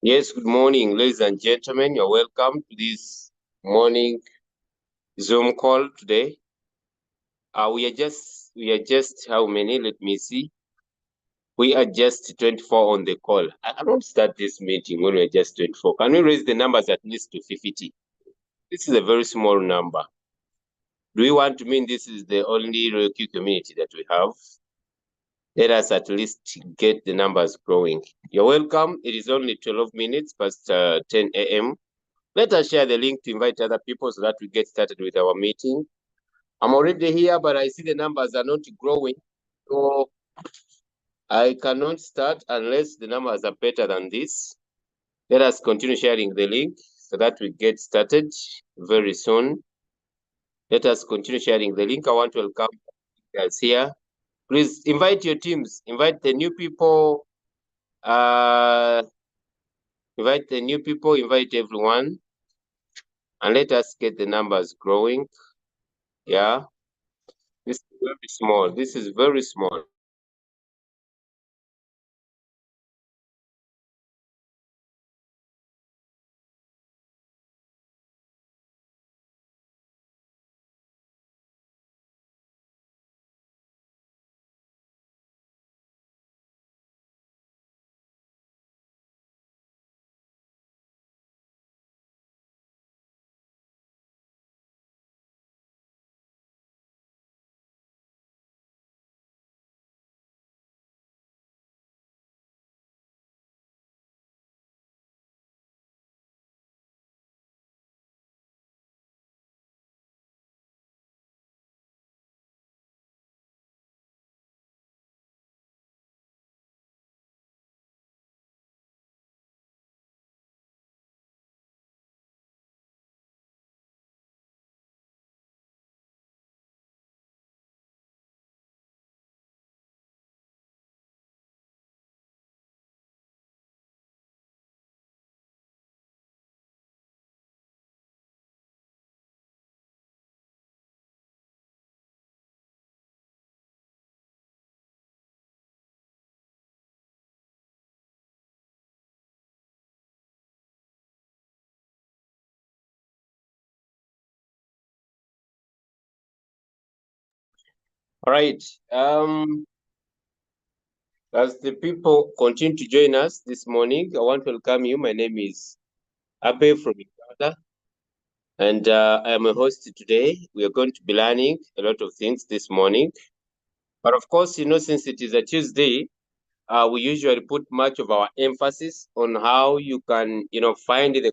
Yes, good morning, ladies and gentlemen. You're welcome to this morning Zoom call today. We are just how many? Let me see. We are just 24 on the call. I cannot start this meeting when we're just 24. Can we raise the numbers at least to 50? This is a very small number. Do we want to mean this is the only Royalq community that we have? Let us at least get the numbers growing. You're welcome. It is only 12 minutes past 10 a.m. Let us share the link to invite other people so that we get started with our meeting. I'm already here, but I see the numbers are not growing. So I cannot start unless the numbers are better than this. Let us continue sharing the link so that we get started very soon. Let us continue sharing the link. I want to welcome you guys here. Please invite your teams, invite the new people, invite everyone, and let us get the numbers growing. Yeah. This is very small. This is very small. All right. As the people continue to join us this morning, I want to welcome you. My name is Abe from Uganda, and I am a host today. We are going to be learning a lot of things this morning. But of course, since it is a Tuesday, we usually put much of our emphasis on how you can, find the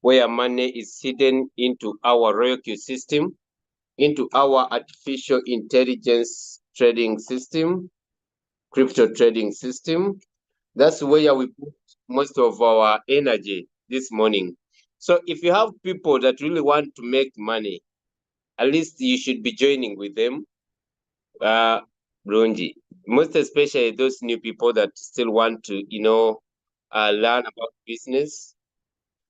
where money is hidden into our Royalq system, into our artificial intelligence trading system, crypto trading system. That's where we put most of our energy this morning. So if you have people that really want to make money, at least you should be joining with them. Brunji. Most especially those new people that still want to, learn about business.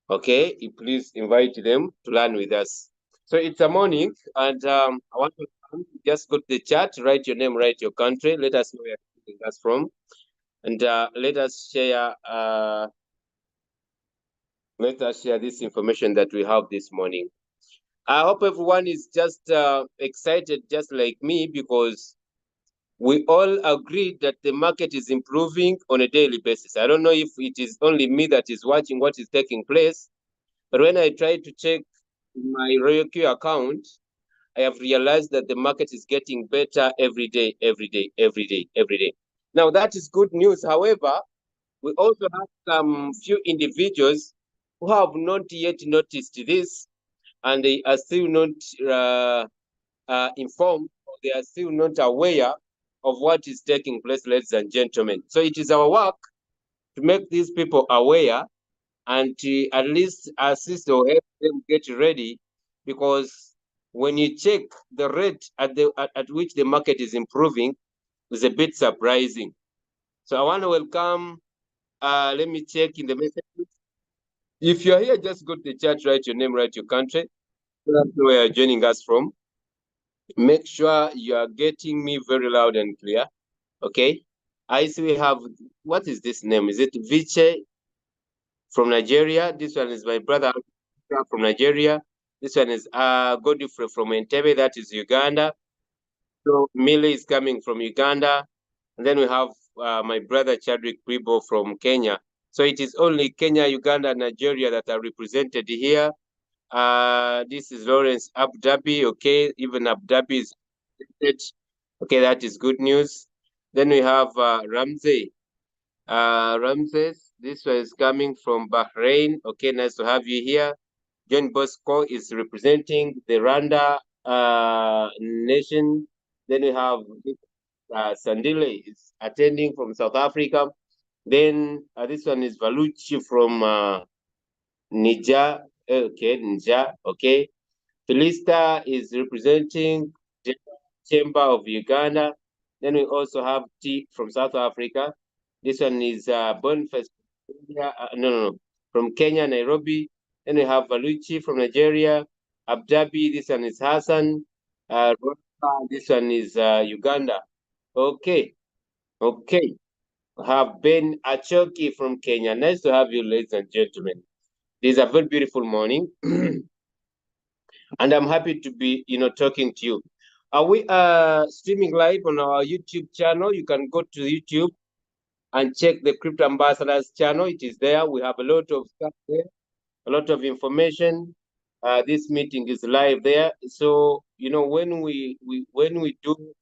Okay, please invite them to learn with us. So it's a morning, and I want to just go to the chat, write your name, write your country, let us know where you're getting us from, and let us share this information that we have this morning. I hope everyone is just excited, just like me, because we all agree that the market is improving on a daily basis. I don't know if it is only me that is watching what is taking place, but when I try to check my Royalq account, I have realized that the market is getting better every day, every day, every day, every day. Now, that is good news. However, we also have some few individuals who have not yet noticed this, and they are still not informed, or they are still not aware of what is taking place, ladies and gentlemen. So it is our work to make these people aware and to at least assist or help them get ready, because when you check the rate at which the market is improving, is a bit surprising. So I want to welcome, let me check in the messages. If you're here, just go to the chat, write your name, write your country, where you're joining us from. Make sure you are getting me very loud and clear. Okay. I see we have, what is this name? Is it Viche? from Nigeria. This one is my brother from Nigeria. This one is Godfrey from Entebbe, that is Uganda. So Mile is coming from Uganda. And then we have my brother Chadwick Pribo from Kenya. So it is only Kenya, Uganda, and Nigeria that are represented here. This is Lawrence Abu Dhabi. Okay, even Abu Dhabi is represented. Okay, that is good news. Then we have Ramsey. Ramses, this one is coming from Bahrain. Okay, nice to have you here. John Bosco is representing the Rwanda nation. Then we have Sandile is attending from South Africa. Then this one is Valucci from Niger. Okay, Niger. Okay. Felista is representing the Chamber of Uganda. Then we also have T from South Africa. This one is Boniface no, from Kenya, Nairobi. Then we have Valucci from Nigeria. Abu Dhabi, this one is Hassan. This one is Uganda. Okay, okay. We have Ben Achoki from Kenya. Nice to have you, ladies and gentlemen. This is a very beautiful morning. And I'm happy to be, talking to you. We are streaming live on our YouTube channel. You can go to YouTube and check the Crypto Ambassadors channel. It is there. We have a lot of stuff there, a lot of information. This meeting is live there. So, when we do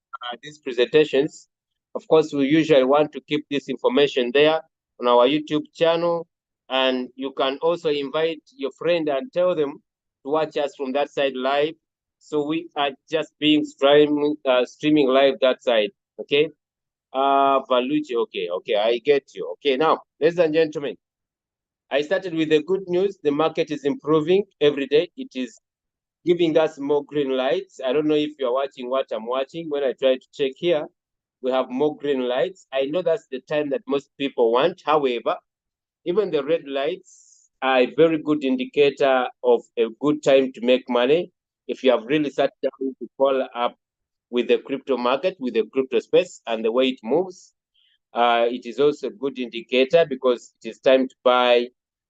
these presentations, of course, we usually want to keep this information there on our YouTube channel. And you can also invite your friend and tell them to watch us from that side live. So we are just being streaming live that side. Okay. Valucci. Okay, I get you. Okay, now, ladies and gentlemen, I started with the good news. The market is improving every day. It is giving us more green lights. I don't know if you're watching what I'm watching. When I try to check here, we have more green lights. I know that's the time that most people want. However, even the red lights are a very good indicator of a good time to make money. If you have really sat down to follow up with the crypto market, with the crypto space and the way it moves, it is also a good indicator because it is time to buy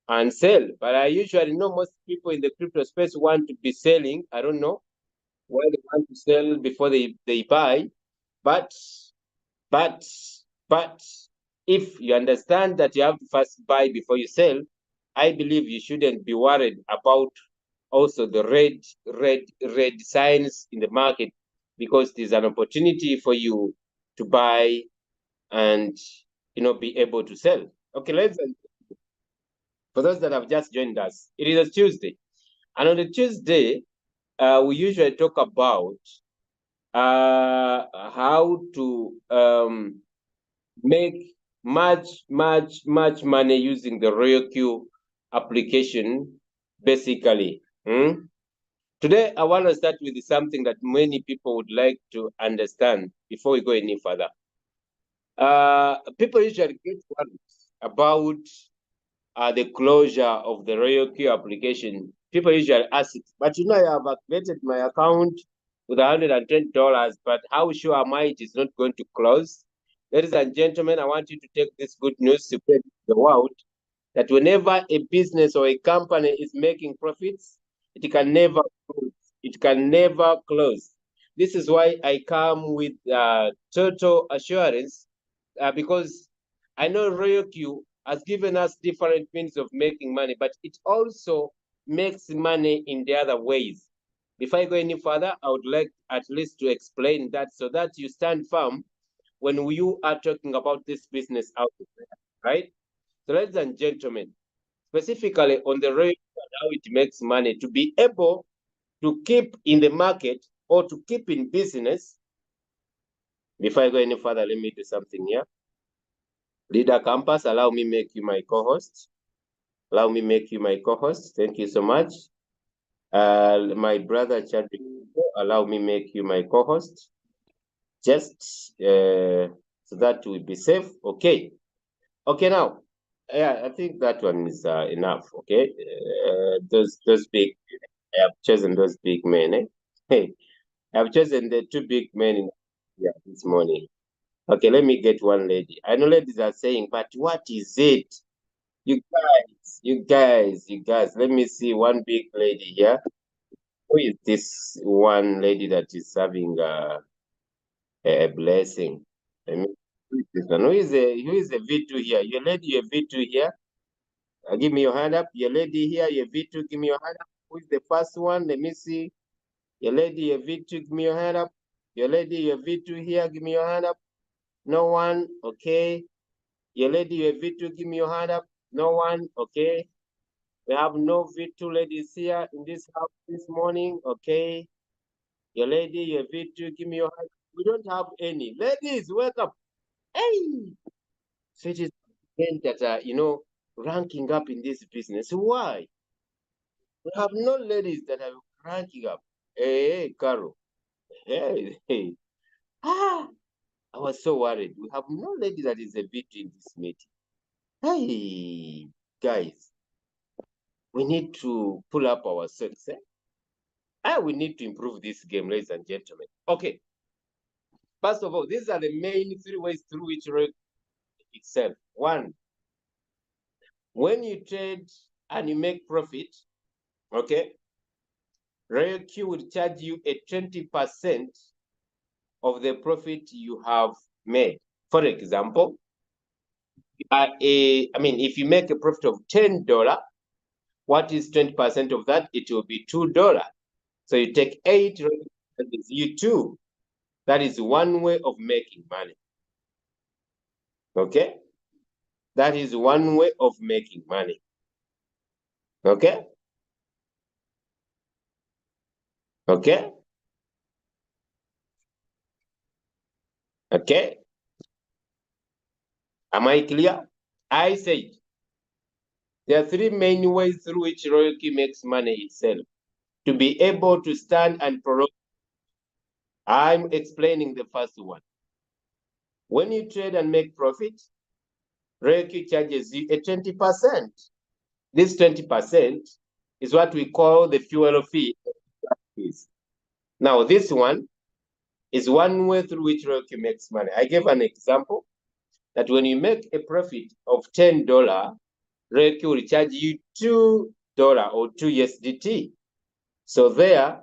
and sell. But I usually know most people in the crypto space want to be selling. I don't know why they want to sell before they buy. But but but if you understand that you have to first buy before you sell, I believe you shouldn't be worried about also the red signs in the market because there's an opportunity for you to buy and be able to sell. Okay, for those that have just joined us, it is a Tuesday, and on a Tuesday, we usually talk about how to make much money using the Royalq application, basically. Today, I want to start with something that many people would like to understand before we go any further. People usually get worried about the closure of the Royalq application. People usually ask it, but I have activated my account with $110, but how sure am I it is not going to close? Ladies and gentlemen, I want you to take this good news to the world that whenever a business or a company is making profits, it can never close. It can never close. This is why I come with total assurance because I know Royalq has given us different means of making money, but it also makes money in the other ways. Before I go any further, I would like at least to explain that so that you stand firm when you are talking about this business out there, right? So, ladies and gentlemen, specifically on the Royalq and how it makes money, to be able to keep in the market or to keep in business. Before I go any further, let me do something here. Leader Campus, allow me make you my co-host. Allow me make you my co-host. Thank you so much. My brother Chadwick, allow me make you my co-host. Just so that we be safe. Okay. Okay, now. Yeah, I think that one is enough. Okay. Those big, I have chosen those big men. Hey, I have chosen the two big men this morning. Okay, let me get one lady. I know ladies are saying, but what is it? You guys, let me see one big lady here. Who is this one lady that is having a blessing? I mean, who is this one? Who is a V2 here? Your lady, your V2 here. Give me your hand up. Your lady here, your V2, give me your hand up. Who is the first one? Let me see. Your lady, your V2, give me your hand up. Your lady, your V2 here, give me your hand up. No one, okay. Your lady, your V2, give me your hand up. No one, okay. We have no V2 ladies here in this house this morning, okay. Your lady, your V2, give me your hand. We don't have any. Ladies, wake up. Hey! So it is men that are, ranking up in this business. Why? We have no ladies that are ranking up. Hey, Carol. Hey, hey. Ah, I was so worried. We have no lady that is a V2 in this meeting. Hey, guys, we need to pull up our socks. We need to improve this game, ladies and gentlemen. Okay. First of all, these are the main 3 ways through which Royalq itself. One, when you trade and you make profit, okay, Royalq will charge you a 20% of the profit you have made. For example, if you make a profit of $10, what is 20% of that? It will be $2. So you take 8, that is you 2. That is one way of making money. Okay? That is one way of making money. Okay? Okay? Okay? Am I clear? I said there are 3 main ways through which Royalq makes money itself. To be able to stand and prolong. I'm explaining the first one. When you trade and make profit, Royalq charges you a 20%. This 20% is what we call the fuel fee. Now, this one is one way through which Royalq makes money. I gave an example that when you make a profit of $10, Royalq will charge you $2 or 2 USDT. So there,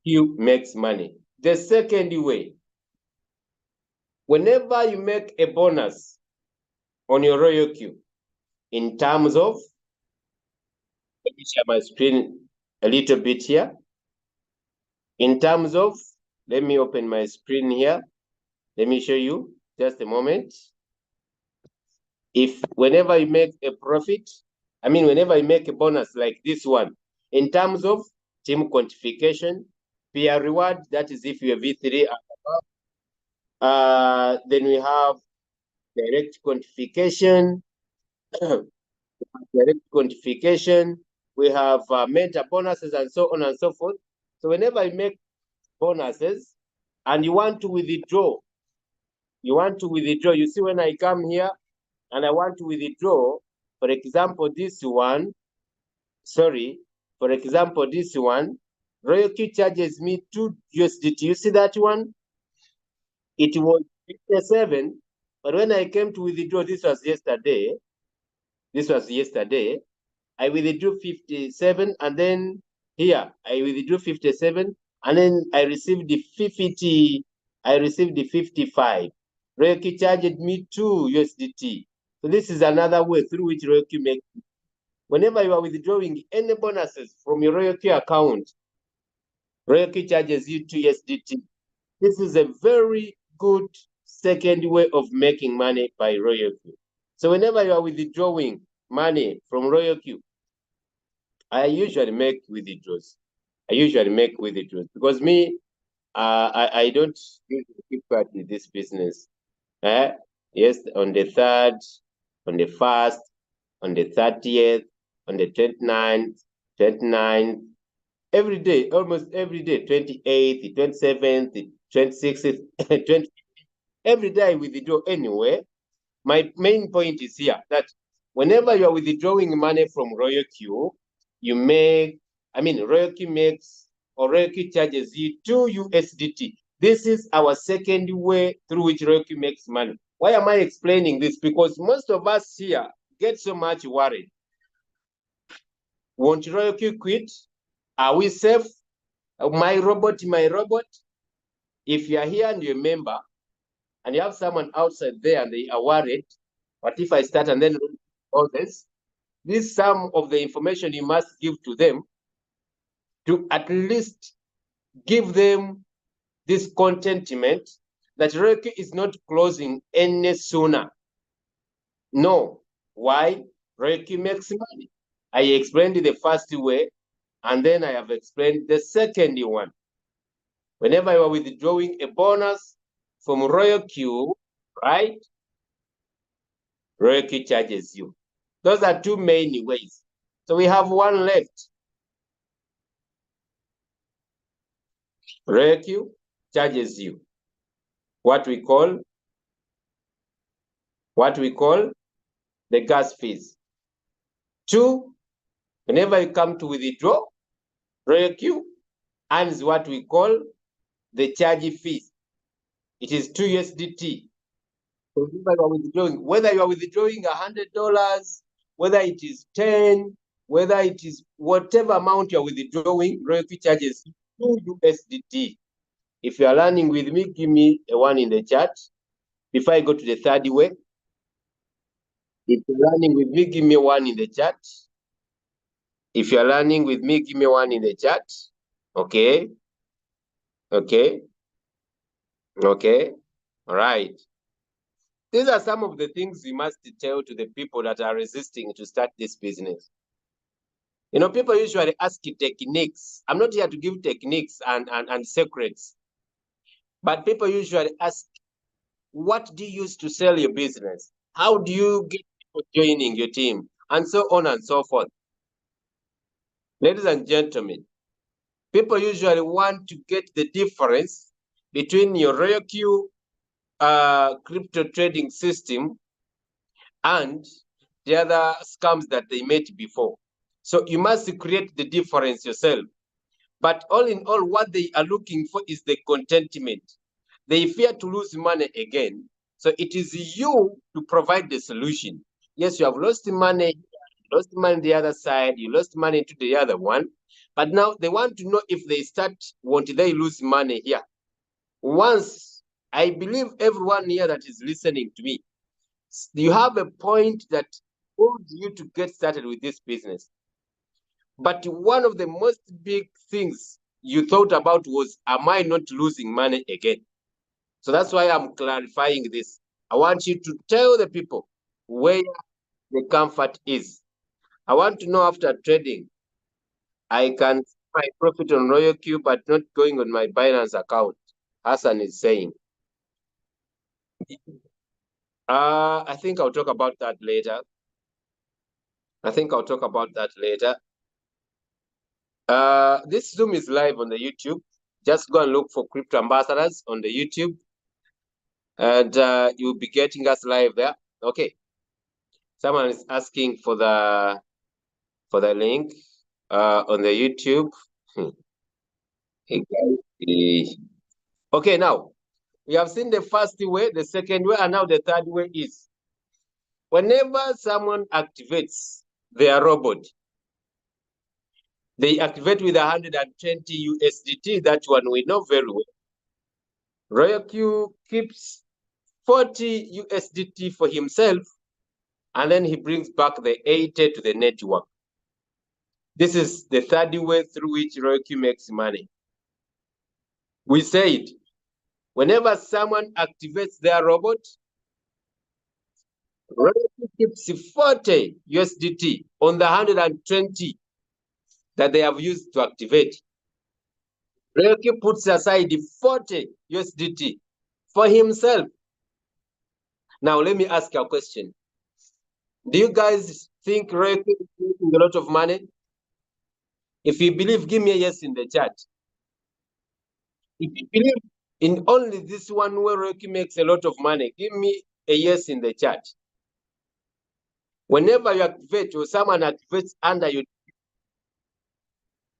Royalq makes money. The second way, whenever you make a bonus on your Royalq, in terms of, let me share my screen a little bit here. In terms of, let me open my screen here. Let me show you, just a moment. If whenever you make a profit, whenever you make a bonus like this one, in terms of team quantification, peer reward, that is if you're V3 then we have direct quantification, we have mentor bonuses and so on and so forth. So whenever you make bonuses and you want to withdraw, you see when I come here and I want to withdraw, for example, this one, Royalq charges me 2 USDT. You see that one? It was 57, but when I came to withdraw, this was yesterday, I withdrew 57, and then here I withdrew 57, and then I received the 55. Royalq charged me 2 USDT. So this is another way through which Royalq makes. Whenever you are withdrawing any bonuses from your Royalq account, Royalq charges you 2 USDT. This is a very good second way of making money by Royalq. So whenever you are withdrawing money from Royalq, I usually make withdrawals. Because me, I don't keep part in this business. Yes, on the 3rd, on the 1st, on the 30th, on the 29th, every day, almost every day, 28th, 27th, 26th, 20th, every day I withdraw anyway. My main point is here that whenever you are withdrawing money from Royalq, Royalq makes, or Royalq charges you 2 USDT. This is our second way through which Royalq makes money. Why am I explaining this? Because most of us here, get so much worried. Won't Royalq quit? Are we safe? My robot. If you are here and you're a member and you have someone outside there and they are worried, what if I start and then all this? This is some of the information you must give to them to at least give them this contentment that Royalq is not closing any sooner. No. Why? Royalq makes money. I explained the first way, and then I have explained the second one. Whenever you are withdrawing a bonus from Royalq, right? Royalq charges you. Those are two main ways. So we have one left. Royalq charges you what we call the gas fees. Two, whenever you come to withdraw, Royalq earns what we call the charge fees. It is 2 USDT. So whether you are withdrawing $100, whether it is 10, whether it is whatever amount you are withdrawing, Royalq charges 2 USDT. If you are learning with me, give me a 1 in the chat. Before I go to the third way, if you're learning with me, give me 1 in the chat. If you're learning with me, give me 1 in the chat. Okay. Okay. Okay. All right. These are some of the things we must tell to the people that are resisting to start this business. You know, people usually ask techniques. I'm not here to give techniques and secrets, but people usually ask, what do you use to sell your business? How do you get people joining your team? And so on and so forth. Ladies and gentlemen, people usually want to get the difference between your Royalq crypto trading system and the other scams that they made before. So you must create the difference yourself. But all in all, what they are looking for is the contentment. They fear to lose money again. So it is you to provide the solution. Yes, you have lost money, you lost money on the other side, you lost money to the other one. But now they want to know if they start, won't they lose money here? Once, I believe everyone here that is listening to me, you have a point that holds you to get started with this business. But one of the most big things you thought about was, am I not losing money again? So that's why I'm clarifying this. I want you to tell the people where the comfort is. I want to know after trading, I can see my profit on Royalq, but not going on my Binance account. Hassan is saying. I think I'll talk about that later. This Zoom is live on the YouTube. Just go and look for Crypto Ambassadors on the YouTube, and you'll be getting us live there. Okay. Someone is asking for the link on the YouTube. Okay, now we have seen the first way, the second way, and now the third way is whenever someone activates their robot, they activate with 120 USDT. That one we know very well. Royalq keeps 40 USDT for himself, and then he brings back the 80 to the network. This is the third way through which Royalq makes money. We said, whenever someone activates their robot, Royalq keeps 40 USDT on the 120 that they have used to activate. Royalq puts aside 40 USDT for himself. Now, let me ask you a question. Do you guys think Royalq is making a lot of money? If you believe, give me a yes in the chat. If you believe in only this one where Royalq makes a lot of money, give me a yes in the chat. Whenever you activate or someone activates under you,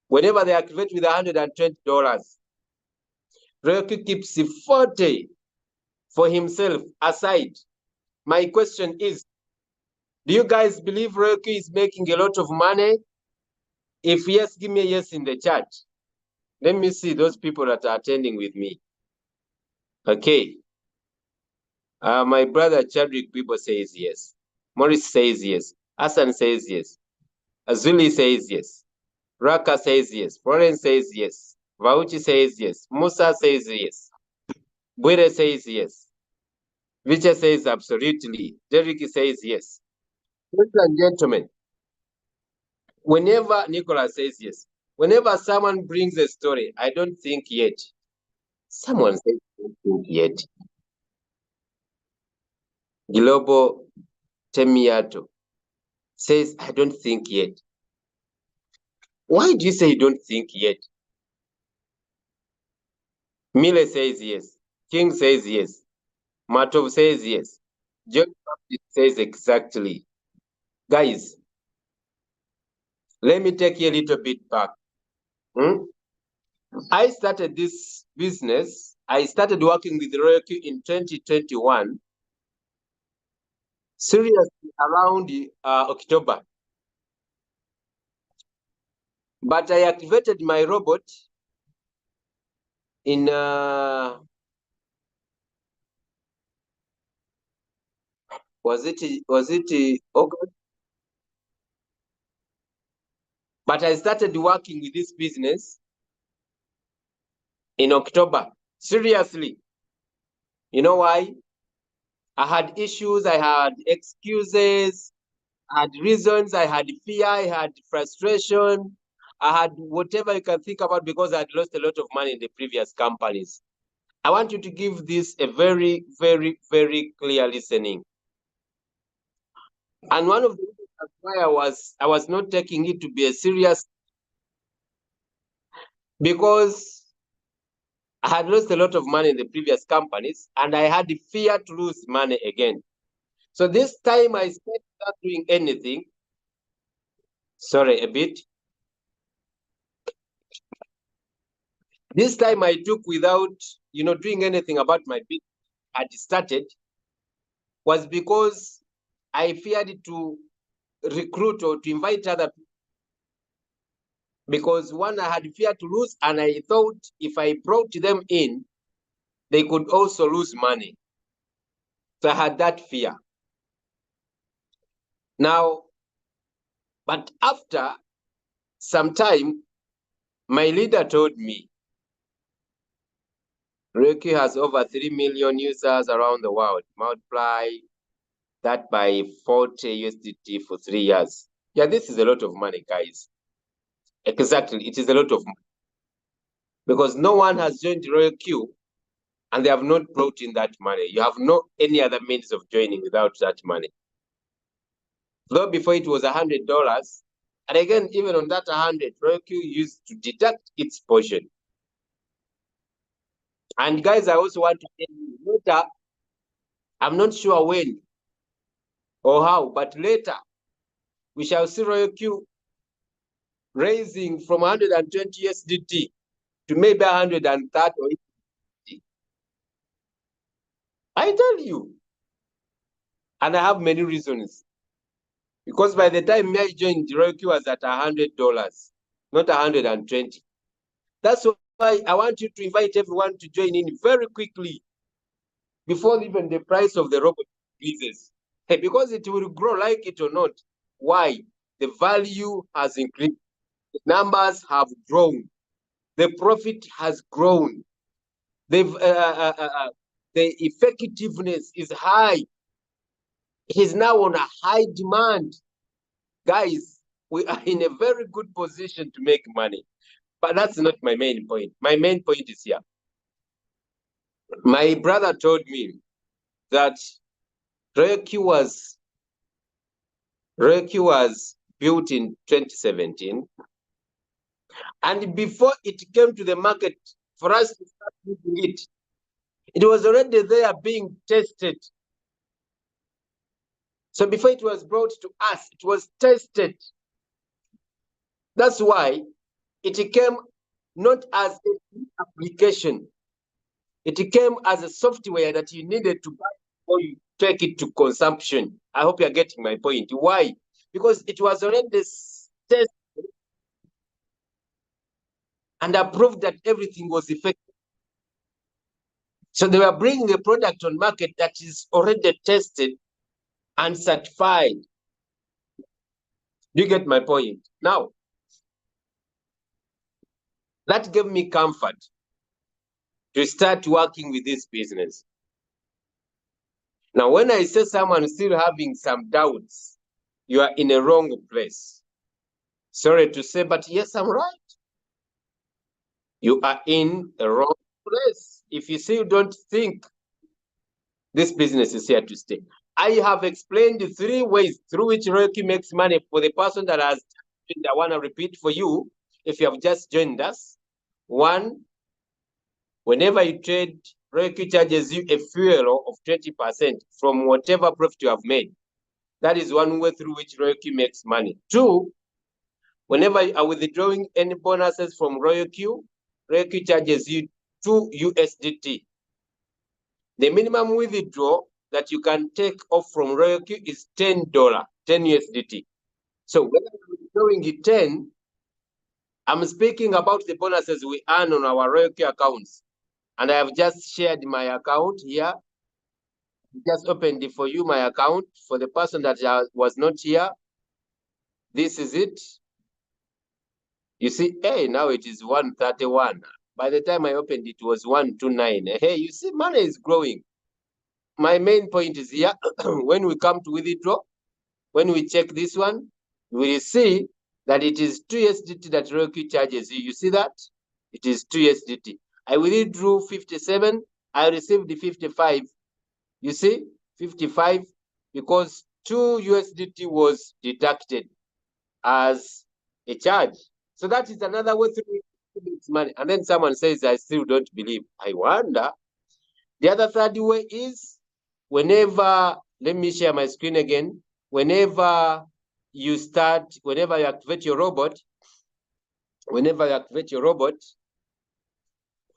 whenever they activate with $120, Royalq keeps 40 for himself aside. My question is, Do you guys believe Royalq is making a lot of money? If yes, give me a yes in the chat. Let me see those people that are attending with me. Okay. My brother Chadwick Bibo says yes. Morris says yes. Hassan says yes. Azuli says yes. Raka says yes. Florence says yes. Vauchi says yes. Musa says yes. Bwire says yes. Vicha says absolutely. Derek says yes. Ladies and gentlemen, whenever Nicholas says yes, whenever someone brings a story, I don't think yet. Someone says don't think yet. Global Temiato says, I don't think yet. Why do you say you don't think yet? Mille says yes. King says yes. Matov says yes. John Baptist says exactly. Guys, let me take you a little bit back. I started this business. I started working with Royalq in 2021, seriously around October. But I activated my robot in was it August? But I started working with this business in October. Seriously. You know why? I had issues, I had excuses, I had reasons, I had fear, I had frustration, I had whatever you can think about because I had lost a lot of money in the previous companies. I want you to give this a very, very, very clear listening. And one of the reasons why I was not taking it to be a serious, because I had lost a lot of money in the previous companies and I had the fear to lose money again. So this time I started not doing anything. Sorry, a bit. This time I took without, doing anything about my business had started, was because I feared to recruit or to invite other people, because one, I had fear to lose, and I thought if I brought them in, they could also lose money. So I had that fear. Now, but after some time, my leader told me, Royalq has over 3 million users around the world. Multiply that by 40 USDT for 3 years. Yeah, this is a lot of money, guys. Exactly, it is a lot of money. Because no one has joined Royalq and they have not brought in that money. You have no any other means of joining without that money. Though before it was $100, and again, even on that 100, Royalq used to deduct its portion. And guys, I also want to tell you later, I'm not sure when or how, but later we shall see Royalq raising from 120 USDT to maybe 130 or 80. I tell you. And I have many reasons. Because by the time I joined, Royalq was at $100, not 120. That's why I want you to invite everyone to join in very quickly before even the price of the robot increases. Because it will grow, like it or not. Why? The value has increased. The numbers have grown. The profit has grown. The effectiveness is high. It is now on a high demand. Guys, we are in a very good position to make money. But that's not my main point. My main point is here. My brother told me that Royalq was built in 2017. And before it came to the market for us to start using it, it was already there being tested. So before it was brought to us, it was tested. That's why it came not as an application. It came as a software that you needed to buy before you take it to consumption. I hope you're getting my point. Why? Because it was already tested and approved that everything was effective. So they were bringing a product on market that is already tested and certified. Do you get my point? Now, that gave me comfort to start working with this business. Now, when I say someone still having some doubts, you are in a wrong place. Sorry to say, but yes, I'm right. You are in a wrong place. If you still don't think this business is here to stay. I have explained the 3 ways through which Royalq makes money for the person that has joined. I want to repeat for you, if you have just joined us. 1, whenever you trade, Royalq charges you a fuel of 20% from whatever profit you have made. That is one way through which Royalq makes money. 2, whenever you are withdrawing any bonuses from Royalq charges you 2 USDT. The minimum withdrawal that you can take off from Royalq is $10, 10 USDT. So when I'm withdrawing it 10, I'm speaking about the bonuses we earn on our Royalq accounts. And I have just shared my account here. Just opened it for you, my account. For the person that was not here, this is it. You see, hey, now it is 131. By the time I opened it, was 129. Hey, you see, money is growing. My main point is here, when we come to withdraw, when we check this one, we will see that it is 2 USDT that Royalq charges you. You see that? It is 2 USDT. I withdrew 57. I received the 55. You see? 55, because 2 USDT was deducted as a charge. So that is another way through which money. And then someone says, I still don't believe. I wonder. The other third way is whenever, let me share my screen again. Whenever you activate your robot,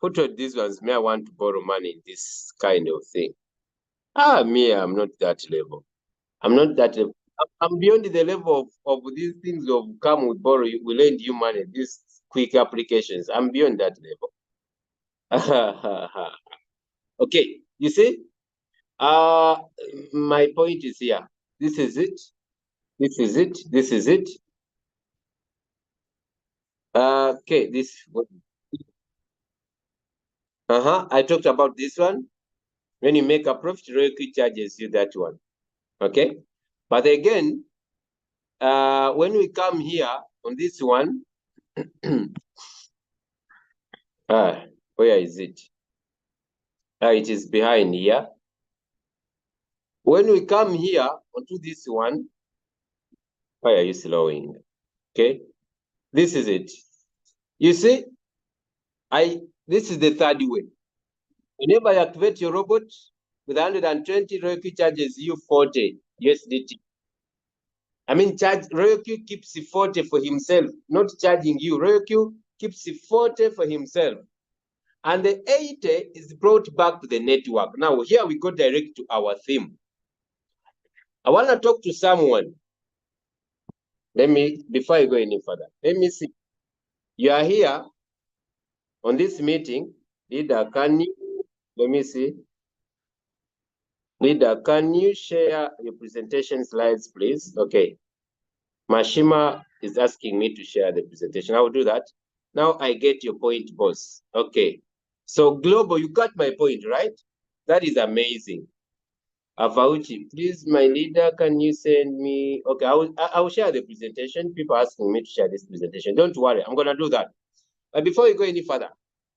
who told these ones, may I want to borrow money in this kind of thing? Me, I'm not that level. I'm not that level. I'm beyond the level of these things of come with borrow, we lend you money, these quick applications. I'm beyond that level. Okay, you see? My point is here. This is it. This is it. This is it. Okay, this. I talked about this one. When you make a profit, Royalq charges you that one. Okay, but again, when we come here on this one, where is it? It is behind here. When we come here onto this one, why are you slowing? Okay, this is it. You see, this is the third way. Whenever you activate your robot with 120, Royalq charges you 40 USDT. I mean, Royalq keeps 40 for himself, not charging you. Royalq keeps 40 for himself. And the 80 is brought back to the network. Now, here we go direct to our theme. I want to talk to someone. Before I go any further, let me see. You are here on this meeting. Leader, let me see. Leader, can you share your presentation slides, please? Okay. Mashima is asking me to share the presentation. I will do that. Now I get your point, boss. Okay. So global, you got my point, right? That is amazing. Avauchi, please, my leader, can you send me? Okay, I will share the presentation. People are asking me to share this presentation. Don't worry, I'm gonna do that. But before we go any further,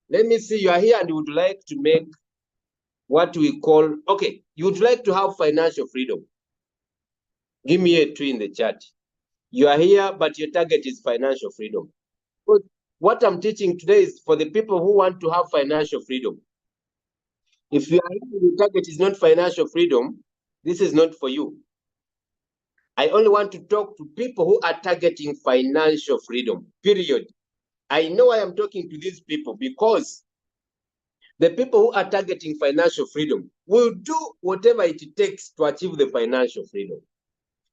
let me see, you are here and you would like to make what we call, okay, you would like to have financial freedom. Give me a 2 in the chat. You are here, but your target is financial freedom. But what I'm teaching today is for the people who want to have financial freedom. If your target is not financial freedom, this is not for you. I only want to talk to people who are targeting financial freedom, period. I know I am talking to these people because The people who are targeting financial freedom will do whatever it takes to achieve the financial freedom.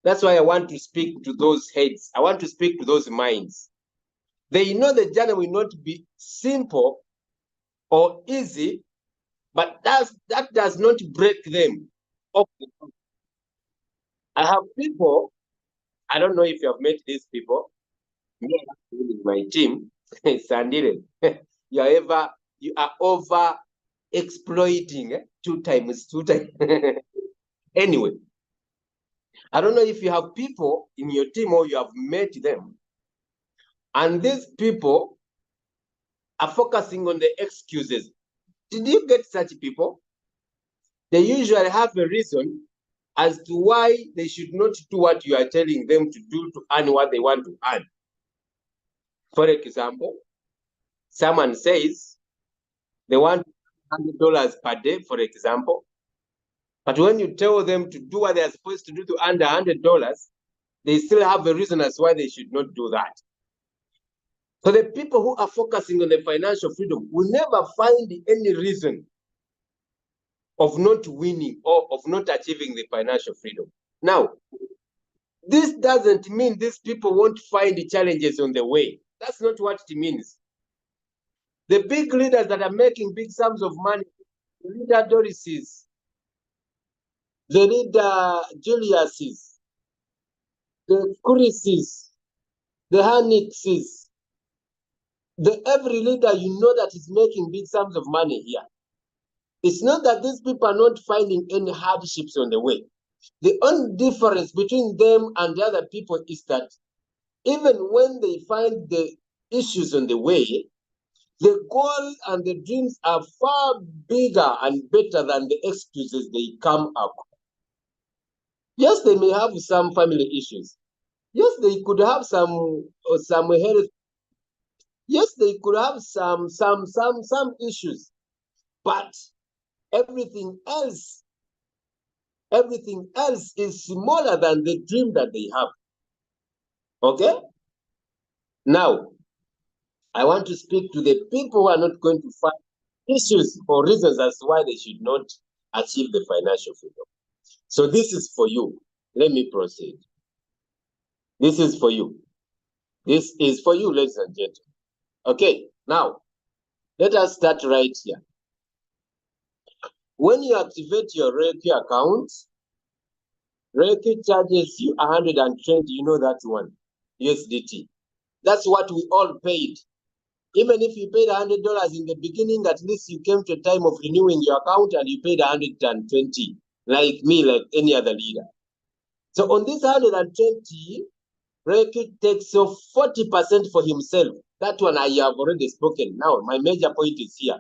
That's why I want to speak to those heads. I want to speak to those minds. They know the journey will not be simple or easy, but that does not break them off the path. I have people, I don't know if you have met these people, me in my team, Sandile, you are over exploiting 2 times. Anyway, I don't know if you have people in your team or you have met them, and these people are focusing on the excuses. Did you get such people? They usually have a reason as to why they should not do what you are telling them to do to earn what they want to earn. For example, someone says they want $100 per day, for example, but when you tell them to do what they are supposed to do to earn the $100, they still have a reason as why they should not do that. So the people who are focusing on the financial freedom will never find any reason of not winning or of not achieving the financial freedom. Now, this doesn't mean these people won't find the challenges on the way. That's not what it means. The big leaders that are making big sums of money, the leader Doris's, the leader Julius's, the Chris's, the Hanix's, every leader you know that is making big sums of money here. It's not that these people are not finding any hardships on the way. The only difference between them and the other people is that even when they find the issues on the way, the goal and the dreams are far bigger and better than the excuses they come up. Yes, they may have some family issues. Yes, they could have some health. Yes, they could have some issues, but everything else is smaller than the dream that they have. Okay? Now, I want to speak to the people who are not going to find issues or reasons as to why they should not achieve the financial freedom. So this is for you. Let me proceed. This is for you. This is for you, ladies and gentlemen. Okay, now, let us start right here. When you activate your Royalq account, Royalq charges you 120, you know that one, USDT. That's what we all paid. Even if you paid $100 in the beginning, at least you came to a time of renewing your account and you paid 120, like me, like any other leader. So on this 120, Royalq takes off 40% for himself. That one I have already spoken. Now, my major point is here.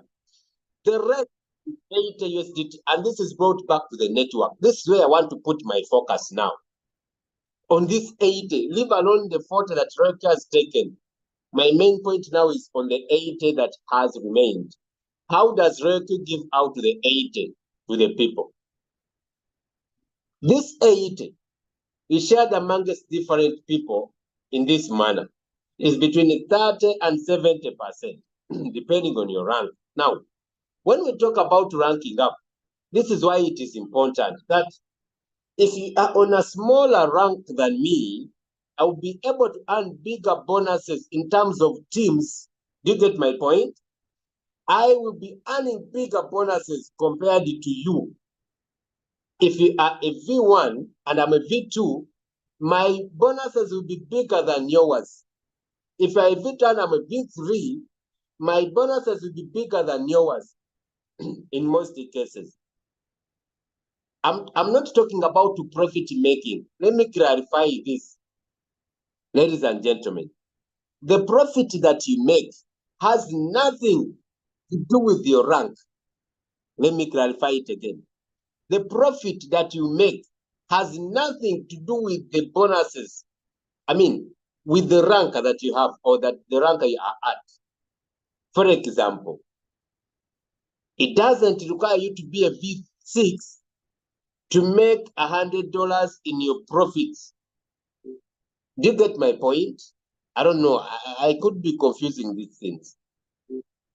The rest is 80 USDT, and this is brought back to the network. This is where I want to put my focus now. On this 80, leave alone the 40 that Royalq has taken. My main point now is on the 80 that has remained. How does Royalq give out the 80 to the people? This 80 is shared amongst different people in this manner. It's between 30 and 70%, depending on your rank. Now, when we talk about ranking up, this is why it is important that if you are on a smaller rank than me, I will be able to earn bigger bonuses in terms of teams. Do you get my point? I will be earning bigger bonuses compared to you. If you are a V1 and I'm a V2, my bonuses will be bigger than yours. If I am a V2 and I'm a V3, my bonuses will be bigger than yours in most cases. I'm not talking about profit making. Let me clarify this, ladies and gentlemen. The profit that you make has nothing to do with your rank. Let me clarify it again. The profit that you make has nothing to do with the bonuses. I mean, with the rank that you have or that the rank you are at. For example, it doesn't require you to be a V6 to make $100 in your profits. Do you get my point? I don't know. I could be confusing these things.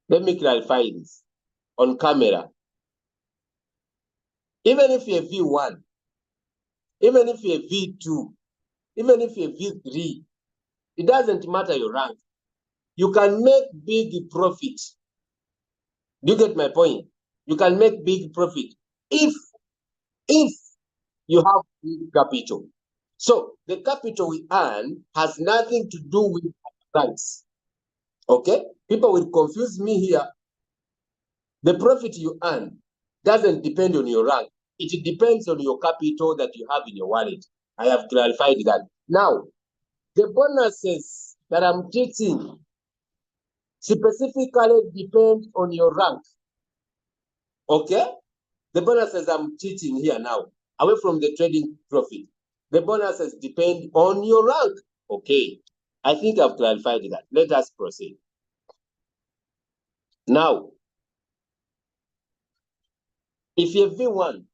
Let me clarify this. on camera, even if you're V1, even if you're V2, even if you're V3, it doesn't matter your rank. You can make big profit. Do you get my point? You can make big profit if you have big capital. So the capital we earn has nothing to do with ranks. Okay? People will confuse me here. The profit you earn doesn't depend on your rank. It depends on your capital that you have in your wallet. I have clarified that. Now, the bonuses that I'm teaching specifically depend on your rank. Okay? The bonuses I'm teaching here now, away from the trading profit, the bonuses depend on your rank. Okay. I think I've clarified that. Let us proceed. Now, if you're V1,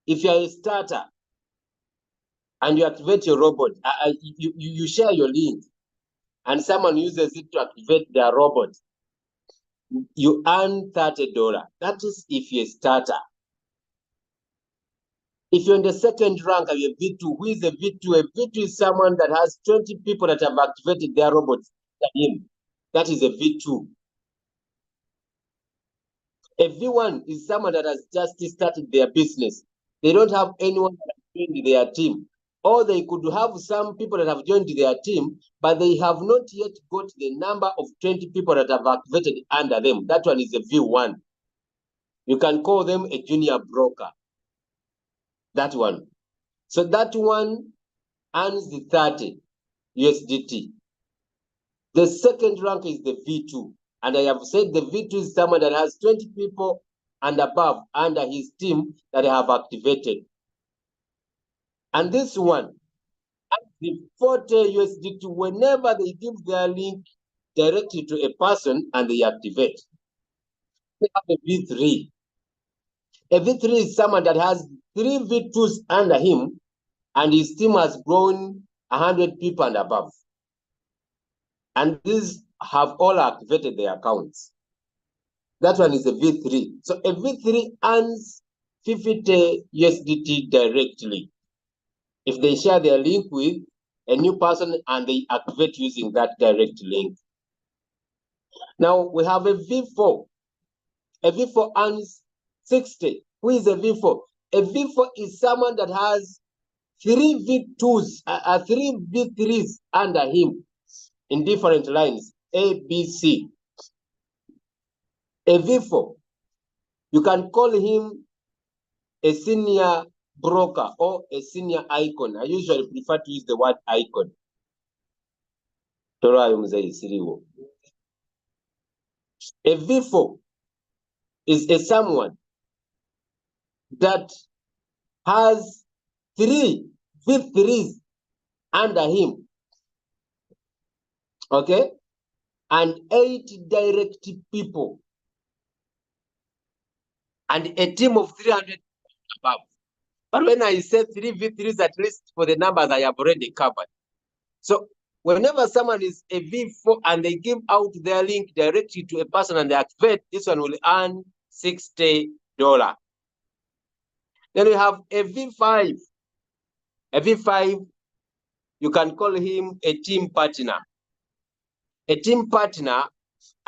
if you're a starter, and you activate your robot, you share your link, and someone uses it to activate their robot, you earn $30. That is if you're a starter. If you're in the second rank of your V2, who is a V2? A V2 is someone that has 20 people that have activated their robots. That is a V2. A V1 is someone that has just started their business. They don't have anyone that has joined their team. Or they could have some people that have joined their team, but they have not yet got the number of 20 people that have activated under them. That one is a V1. You can call them a junior broker. That one. So that one earns the 30 USDT. The second rank is the V2. And I have said the V2 is someone that has 20 people and above under his team that have activated. And this one, the 40 USDT whenever they give their link directly to a person and they activate. They have a V3. A V3 is someone that has 3 V2s under him and his team has grown 100 people and above. And these have all activated their accounts. That one is a V3. So a V3 earns 50 USDT directly if they share their link with a new person and they activate using that direct link. Now we have a V4. A V4 earns 60. Who is a V4? A V4 is someone that has 3 V2s, 3 V3s under him in different lines, A, B, C. A V4, you can call him a senior broker or a senior icon. I usually prefer to use the word icon. A V4 is a someone that has 3 V3s under him, okay, and 8 direct people, and a team of 300 above. But when I say 3 V3s, at least for the numbers I have already covered. So whenever someone is a V4 and they give out their link directly to a person and they activate, this one will earn $60. Then we have a V5. A V5, you can call him a team partner. A team partner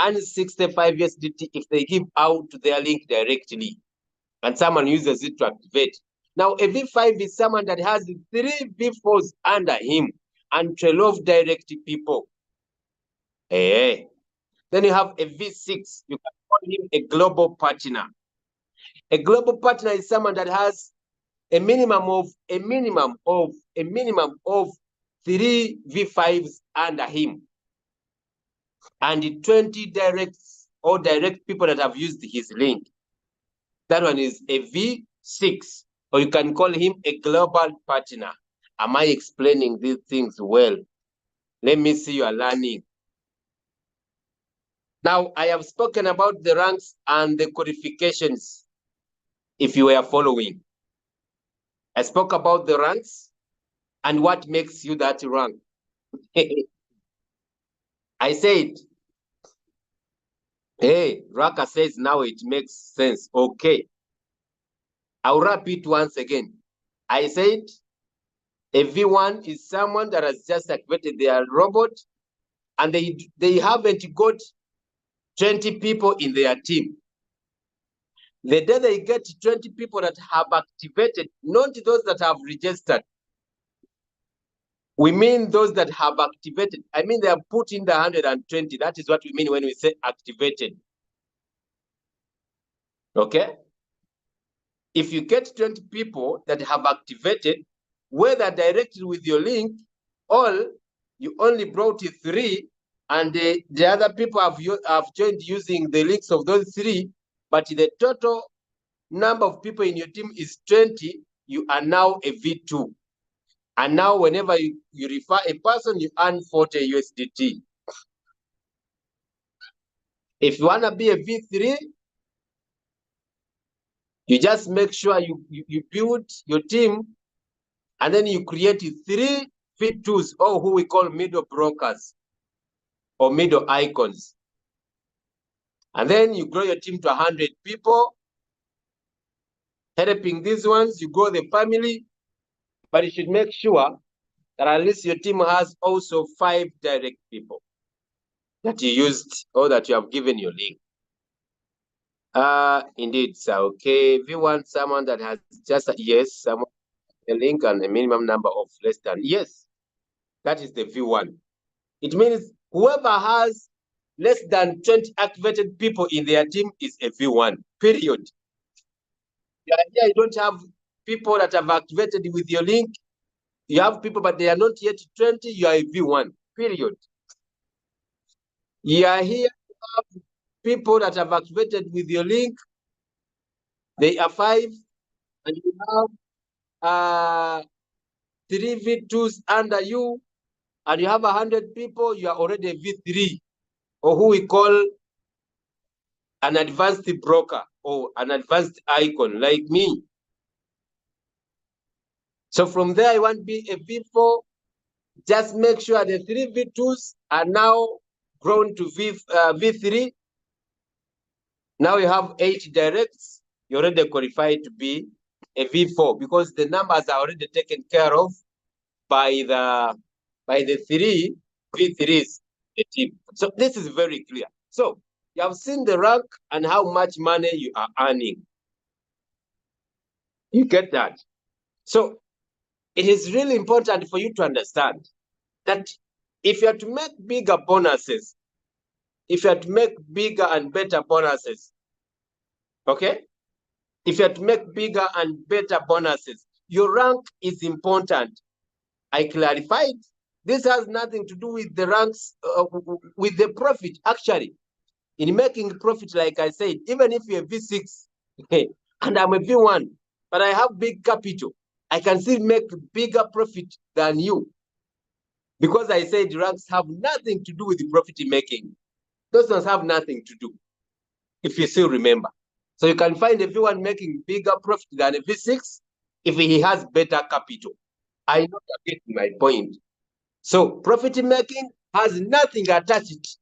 earns 65 USDT if they give out their link directly and someone uses it to activate. Now, a V5 is someone that has 3 V4s under him and 12 direct people. Then you have a V6. You can call him a global partner. A global partner is someone that has a minimum of 3 V5s under him and 20 directs or direct people that have used his link. That one is a V6, or you can call him a global partner. Am I explaining these things well? Let me see you are learning. Now, I have spoken about the ranks and the qualifications, if you were following. I spoke about the ranks and what makes you that rank. I said, Hey, Raka says now it makes sense. Okay. I'll repeat once again. I said a V1 is someone that has just activated their robot and they haven't got 20 people in their team. The day they get 20 people that have activated, not those that have registered. We mean those that have activated. I mean, they have put in the 120. That is what we mean when we say activated. Okay? If you get 20 people that have activated, whether directly with your link or you only brought 3 and the other people have joined using the links of those 3, but the total number of people in your team is 20, you are now a V2. And now whenever you refer a person, you earn 40 USDT. If you want to be a V3, you just make sure you build your team and then you create 3 V2s, or who we call middle brokers or middle icons. And then you grow your team to 100 people. Helping these ones, you grow the family, but you should make sure that at least your team has also 5 direct people that you used or that you have given your link. Indeed, so okay. If you want someone that has just someone a link and a minimum number of less than that is the V1. It means whoever has less than 20 activated people in their team is a V1, period. Here you don't have people that have activated with your link. You have people, but they are not yet 20, you are a V1, period. You are here to have people that have activated with your link. They are 5, and you have 3 V2s under you, and you have 100 people, you are already a V3, or who we call an advanced broker or an advanced icon like me. So from there, I want to be a V4. Just make sure the 3 V2s are now grown to V3. Now you have 8 directs. You're already qualified to be a V4 because the numbers are already taken care of by the 3 V3s, the team. So this is very clear. So you have seen the rank and how much money you are earning. You get that? So it is really important for you to understand that if you are to make bigger bonuses, if you are to make bigger and better bonuses, okay? If you are to make bigger and better bonuses, your rank is important. I clarified. This has nothing to do with the ranks, with the profit, actually. In making profit, like I said, even if you're a V6 and I'm a V1, but I have big capital, I can still make bigger profit than you. Because I said ranks have nothing to do with the profit making. Those ones have nothing to do, if you still remember. So you can find a V1 making bigger profit than a V6 if he has better capital. I know you're getting my point. So profit making has nothing attached,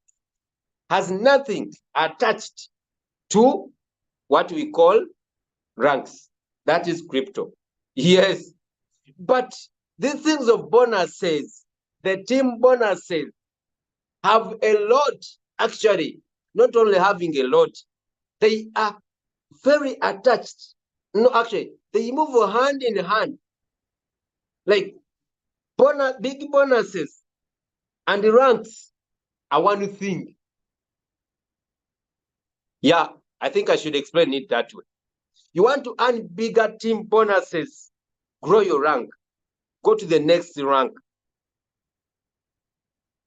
to what we call ranks. That is crypto. Yes. But these things of bonuses, the team bonuses, have a lot, actually, not only having a lot, they are very attached. No, actually, they move hand in hand. Like big bonuses and the ranks are one thing. Yeah, I think I should explain it that way. You want to earn bigger team bonuses, grow your rank, go to the next rank.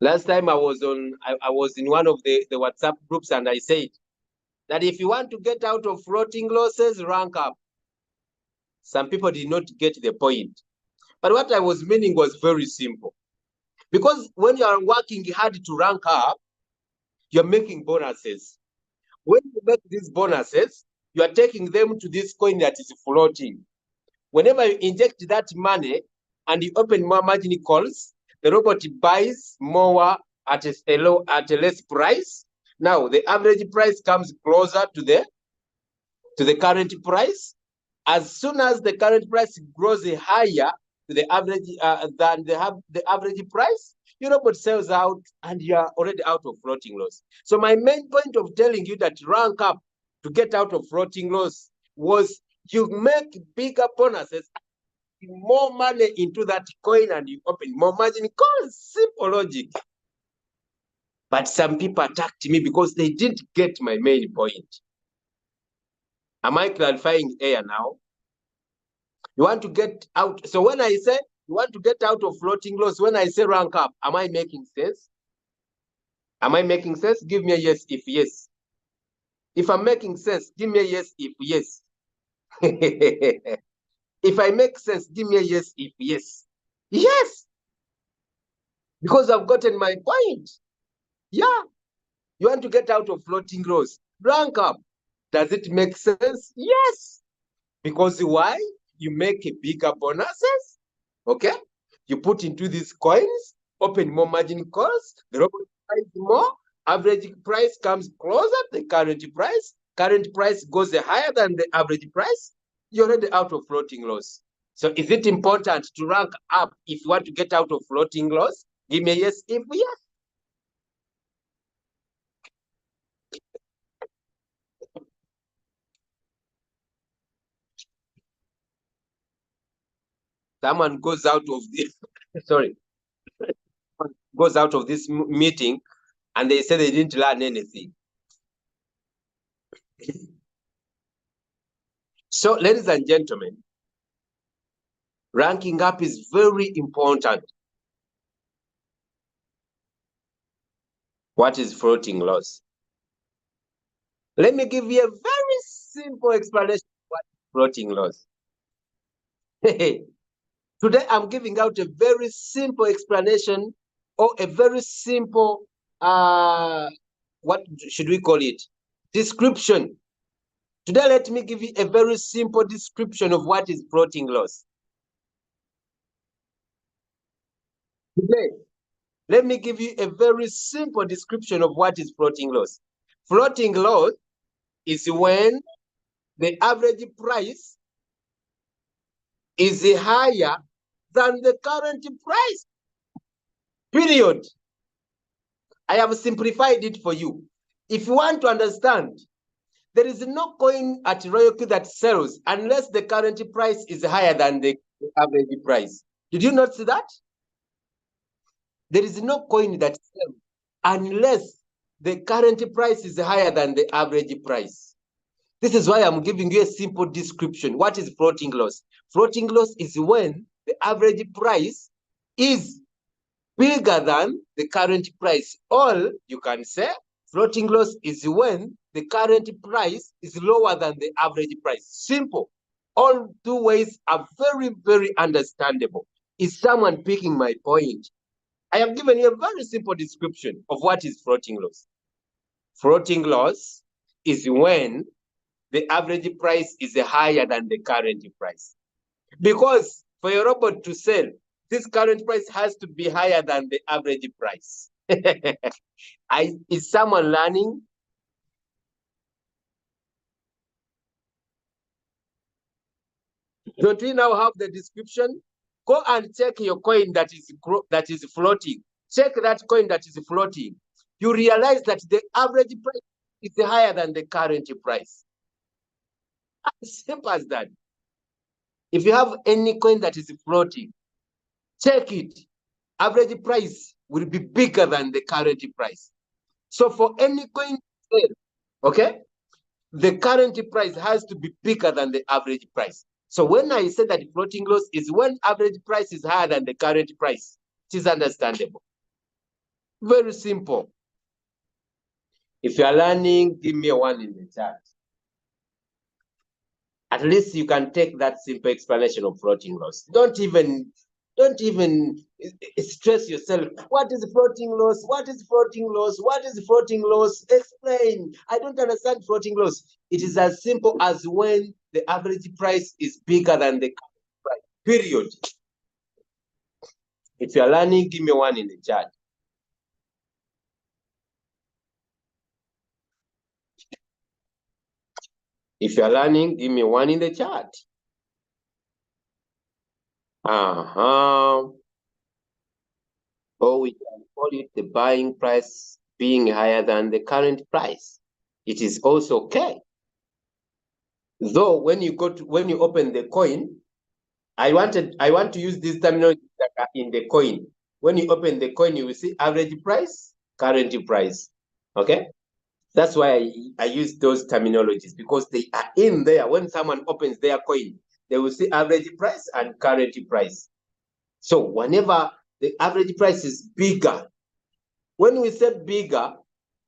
Last time I was in one of the WhatsApp groups and I said that if you want to get out of floating losses, rank up. Some people did not get the point. But what I was meaning was very simple. Because when you are working hard to rank up, you're making bonuses. When you make these bonuses, you are taking them to this coin that is floating. Whenever you inject that money and you open more margin calls, the robot buys more at a less price. Now the average price comes closer to the current price. As soon as the current price grows higher to the average than the average price, your robot sells out and you are already out of floating loss. So my main point of telling you that rank up to get out of floating loss was you make bigger bonuses, more money into that coin, and you open more margin calls. Simple logic. But some people attacked me because they didn't get my main point. Am I clarifying here now? You want to get out. So when I say you want to get out of floating loss, when I say rank up, am I making sense? Am I making sense? Give me a yes if yes. If I'm making sense, give me a yes if yes. If I make sense, give me a yes if yes. Yes, because I've gotten my point. Yeah, you want to get out of floating loss, rank up. Does it make sense? Yes. Because why? You make a bigger bonuses, okay? You put into these coins, open more margin calls, the robot price more, average price comes closer to the current price goes higher than the average price, you're already out of floating loss. So is it important to rank up if you want to get out of floating loss? Give me a yes if yes. Someone goes out of this, sorry, goes out of this meeting and they say they didn't learn anything. So, ladies and gentlemen, ranking up is very important. What is floating loss? Let me give you a very simple explanation of what is floating loss. Today, I'm giving out a very simple explanation or a very simple, what should we call it? Description. Today, let me give you a very simple description of what is floating loss. Today, let me give you a very simple description of what is floating loss. Floating loss is when the average price is higher than the current price. Period. I have simplified it for you. If you want to understand, there is no coin at Royalq that sells unless the current price is higher than the average price. Did you not see that? There is no coin that sells unless the current price is higher than the average price. This is why I'm giving you a simple description. What is floating loss? Floating loss is when the average price is bigger than the current price. Or you can say floating loss is when the current price is lower than the average price. Simple. All two ways are very, very understandable. Is someone picking my point? I have given you a very simple description of what is floating loss. Floating loss is when the average price is higher than the current price. Because for your robot to sell, this current price has to be higher than the average price. Is someone learning? Don't we now have the description? Go and check your coin that is floating. Check that coin that is floating. You realize that the average price is higher than the current price. As simple as that. If you have any coin that is floating, check it. Average price will be bigger than the current price. So for any coin, okay, the current price has to be bigger than the average price. So when I say that floating loss is when average price is higher than the current price, it is understandable. Very simple. If you are learning, give me a 1 in the chat. At least you can take that simple explanation of floating loss. Don't even stress yourself. What is floating loss? What is floating loss? What is floating loss? Explain. I don't understand floating loss. It is as simple as when the average price is bigger than the price. Period. If you're learning, give me 1 in the chat. If you're learning, give me 1 in the chat. Or we can call it the buying price being higher than the current price. It is also okay. Though when you open the coin, I want to use this terminology that are in the coin. When you open the coin, you will see average price, current price. Okay? That's why I use those terminologies, because they are in there. When someone opens their coin, they will see average price and current price. So whenever the average price is bigger, when we say bigger,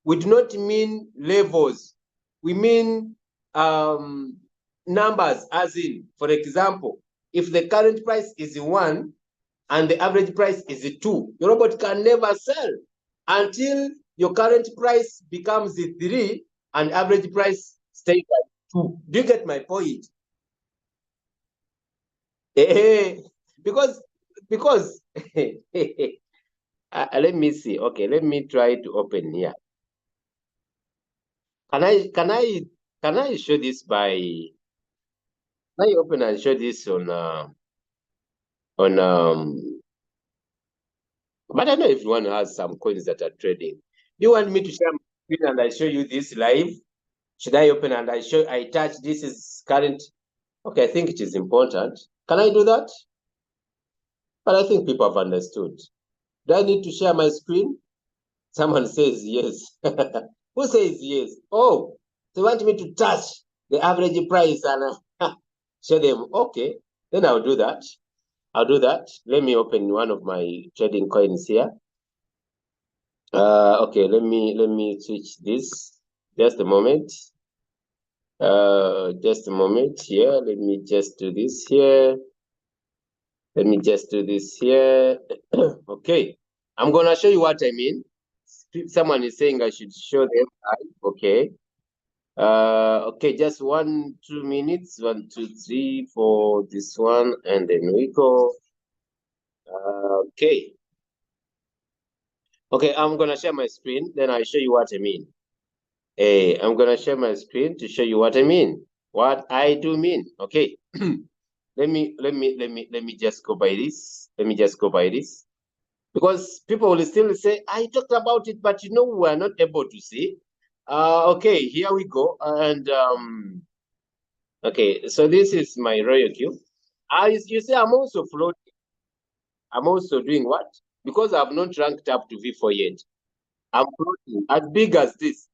we do not mean levels. We mean numbers, as in, for example, if the current price is 1 and the average price is 2, your robot can never sell until your current price becomes 3 and average price stays at 2. Do you get my point? Because let me see. Okay, let me try to open here. Can I show this by? Can I open and show this on but I know everyone has some coins that are trading. Do you want me to share my screen and I show you this live? Should I open and I touch this is current? Okay, I think it is important. Can I do that? But I think people have understood. Do I need to share my screen? Someone says yes. Who says yes? Oh, they want me to touch the average price and show them. Okay, then I'll do that. I'll do that. Let me open one of my trading coins here. Okay, let me switch this. Just a moment. Just a moment here. Let me just do this here. Let me just do this here. Okay, I'm gonna show you what I mean. Someone is saying I should show them. Okay. Okay, just 1, 2 minutes. 1, 2, 3 for this one, and then we go. Okay. Okay, I'm gonna share my screen, then I'll show you what I mean. Hey, I'm gonna share my screen to show you what I mean. What I do mean. Okay. let me just go by this. Let me just go by this. Because people will still say, I talked about it, but we are not able to see. Okay, here we go. And okay, so this is my Royalq. As you see, I'm also floating. I'm also doing what? Because I've not ranked up to V4 yet. I'm floating as big as this.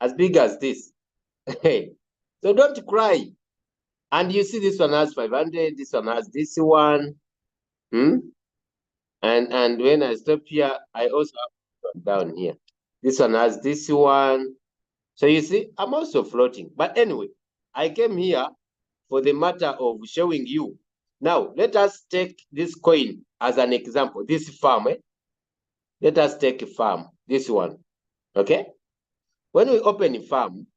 As big as this. So don't cry. And you see this one has 500, this one has this one. And when I stop here, I also have down here. This one has this one. So you see, I'm also floating. But anyway, I came here for the matter of showing you. Now, let us take this coin as an example. This farm, let us take a farm, this one, okay? When we open a farm,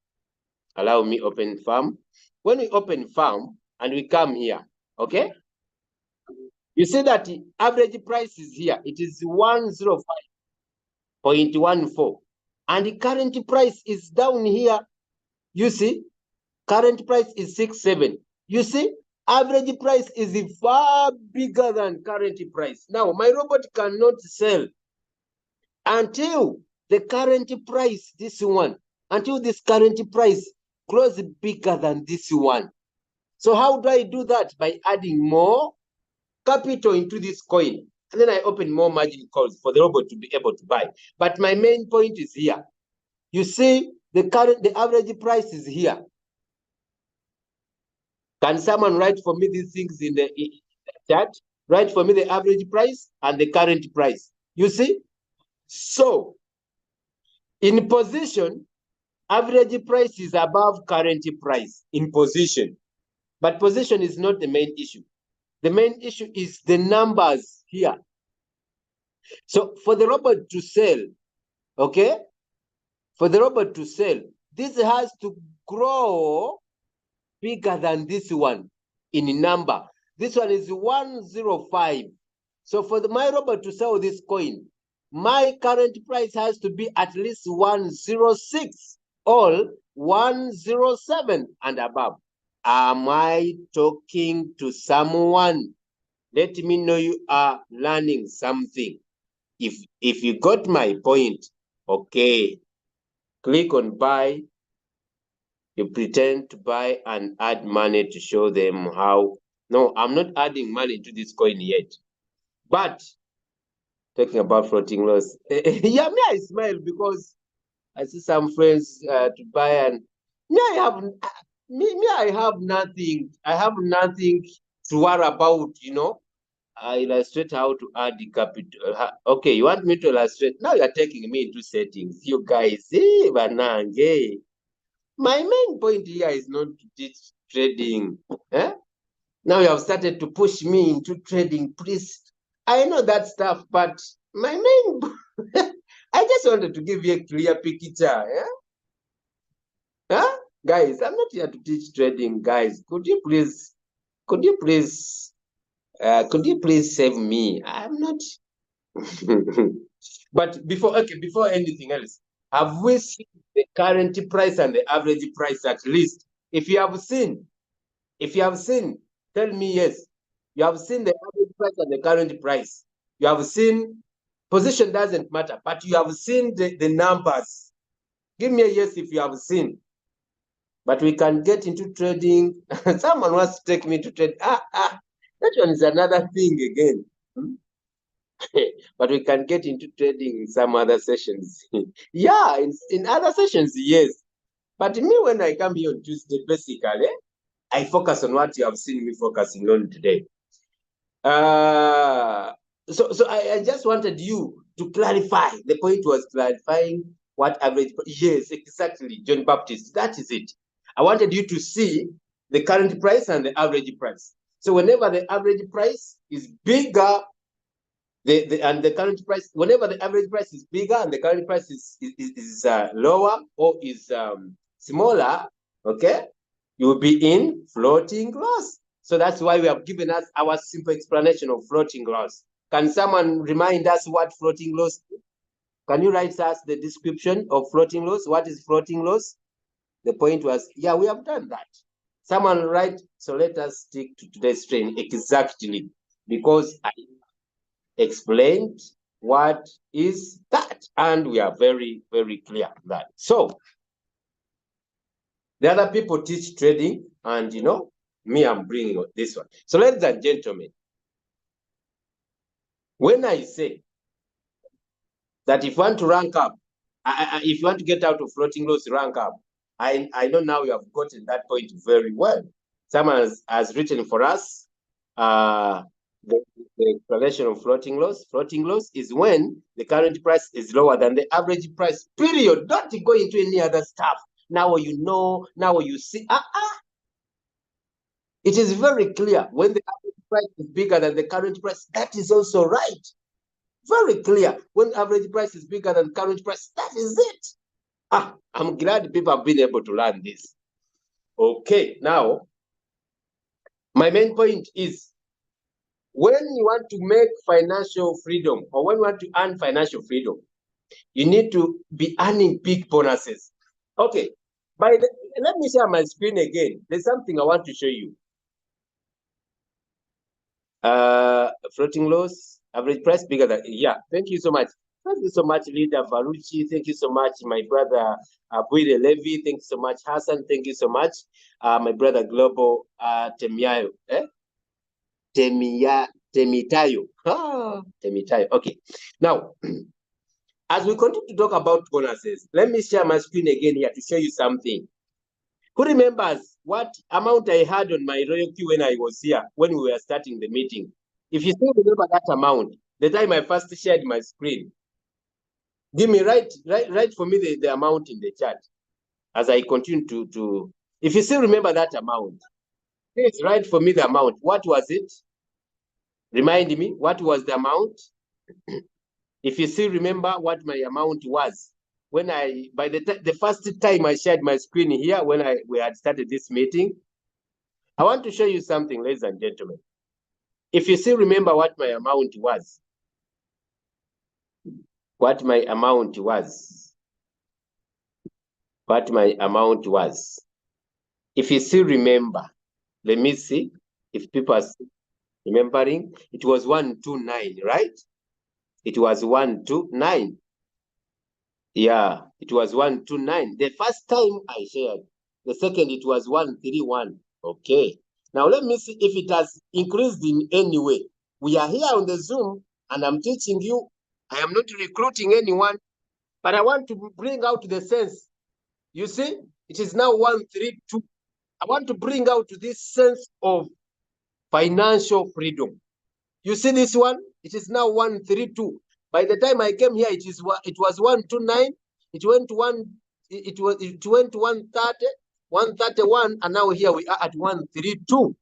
allow me open farm. When we open farm and we come here, okay? You see that the average price is here. It is 105.14. And the current price is down here. You see, current price is 67. You see, average price is far bigger than current price. Now, my robot cannot sell until the current price, this one, until this current price grows bigger than this one. So how do I do that? By adding more capital into this coin. And then I open more margin calls for the robot to be able to buy. But my main point is here. You see, the average price is here. Can someone write for me these things in the chat? Write for me the average price and the current price. You see? So, in position, average price is above current price in position. But position is not the main issue. The main issue is the numbers here. So, for the robot to sell, okay? For the robot to sell, this has to grow bigger than this one in number. This one is 105. So for my robot to sell this coin, my current price has to be at least 106 or 107 and above. Am I talking to someone? Let me know you are learning something. If you got my point, okay, click on buy. You pretend to buy and add money to show them how. No, I'm not adding money to this coin yet. But talking about floating loss, yeah, me I smile because I see some friends to buy, and me I have I have nothing. I have nothing to worry about. You know, I illustrate how to add the capital. Okay, you want me to illustrate? Now you are taking me into settings. You guys, banange. My main point here is not to teach trading. Eh? Now you have started to push me into trading. Please, I know that stuff, but my main, I just wanted to give you a clear picture. Yeah? Huh? Guys, I'm not here to teach trading. Guys, could you please save me? I'm not. But before anything else, have we seen the current price and the average price at least? If you have seen, tell me yes. You have seen the average price and the current price. You have seen, position doesn't matter, but you have seen the numbers. Give me a yes if you have seen. But we can get into trading. Someone wants to take me to trade. That one is another thing again. But we can get into trading in some other sessions. Yeah, in other sessions, yes. But me, when I come here on Tuesday, basically, I focus on what you have seen me focusing on today. So I just wanted you to clarify. The point was clarifying what average. Yes, exactly, John Baptist. That is it. I wanted you to see the current price and the average price. So whenever the average price is bigger, and the current price, whenever the average price is bigger and the current price is lower or is smaller, okay, you will be in floating loss. So that's why we have given us our simple explanation of floating loss. Can someone remind us what floating loss is? Can you write us the description of floating loss? What is floating loss? The point was, yeah, we have done that. Someone write, so let us stick to today's training exactly, because I explained what is that, and we are very, very clear on that. So the other people teach trading, and you know, me, I'm bringing this one. So ladies and gentlemen, when I say that if you want to rank up, if you want to get out of floating loss, rank up, I know now you have gotten that point very well. Someone has written for us the explanation of floating loss. Floating loss is when the current price is lower than the average price, period. Don't go into any other stuff. Now you know, now you see. It is very clear when the average price is bigger than the current price. That is also right. Very clear. When average price is bigger than current price, that is it. I'm glad people have been able to learn this. Okay, now, my main point is when you want to make financial freedom or when you want to earn financial freedom, you need to be earning big bonuses. Okay, let me share my screen again. There's something I want to show you. Floating loss, average price bigger than, yeah, thank you so much. Thank you so much, Leader Baruchi. Thank you so much, my brother Buide Levy. Thank you so much, Hassan. Thank you so much, my brother Global Temiayo. Temitayo. Temitayo. Okay. Now, as we continue to talk about bonuses, let me share my screen again here to show you something. Who remembers what amount I had on my Royalq when I was here, when we were starting the meeting? If you still remember that amount, the time I first shared my screen, give me, write for me the amount in the chat as I continue to, if you still remember that amount, please write for me the amount. What was it? Remind me, what was the amount? If you still remember what my amount was, when by the first time I shared my screen here, when we had started this meeting, I want to show you something, ladies and gentlemen. If you still remember what my amount was, what my amount was. If you still remember, let me see if people are remembering. It was 129, right? It was 129. Yeah, it was 129. The first time I shared. The second, it was 131. Okay. Now let me see if it has increased in any way. We are here on the Zoom and I'm teaching you. I am not recruiting anyone, but I want to bring out the sense. You see, it is now 132. I want to bring out this sense of financial freedom. You see this one? It is now 132. By the time I came here, it was 129. It went to 130, 131, and now here we are at 132.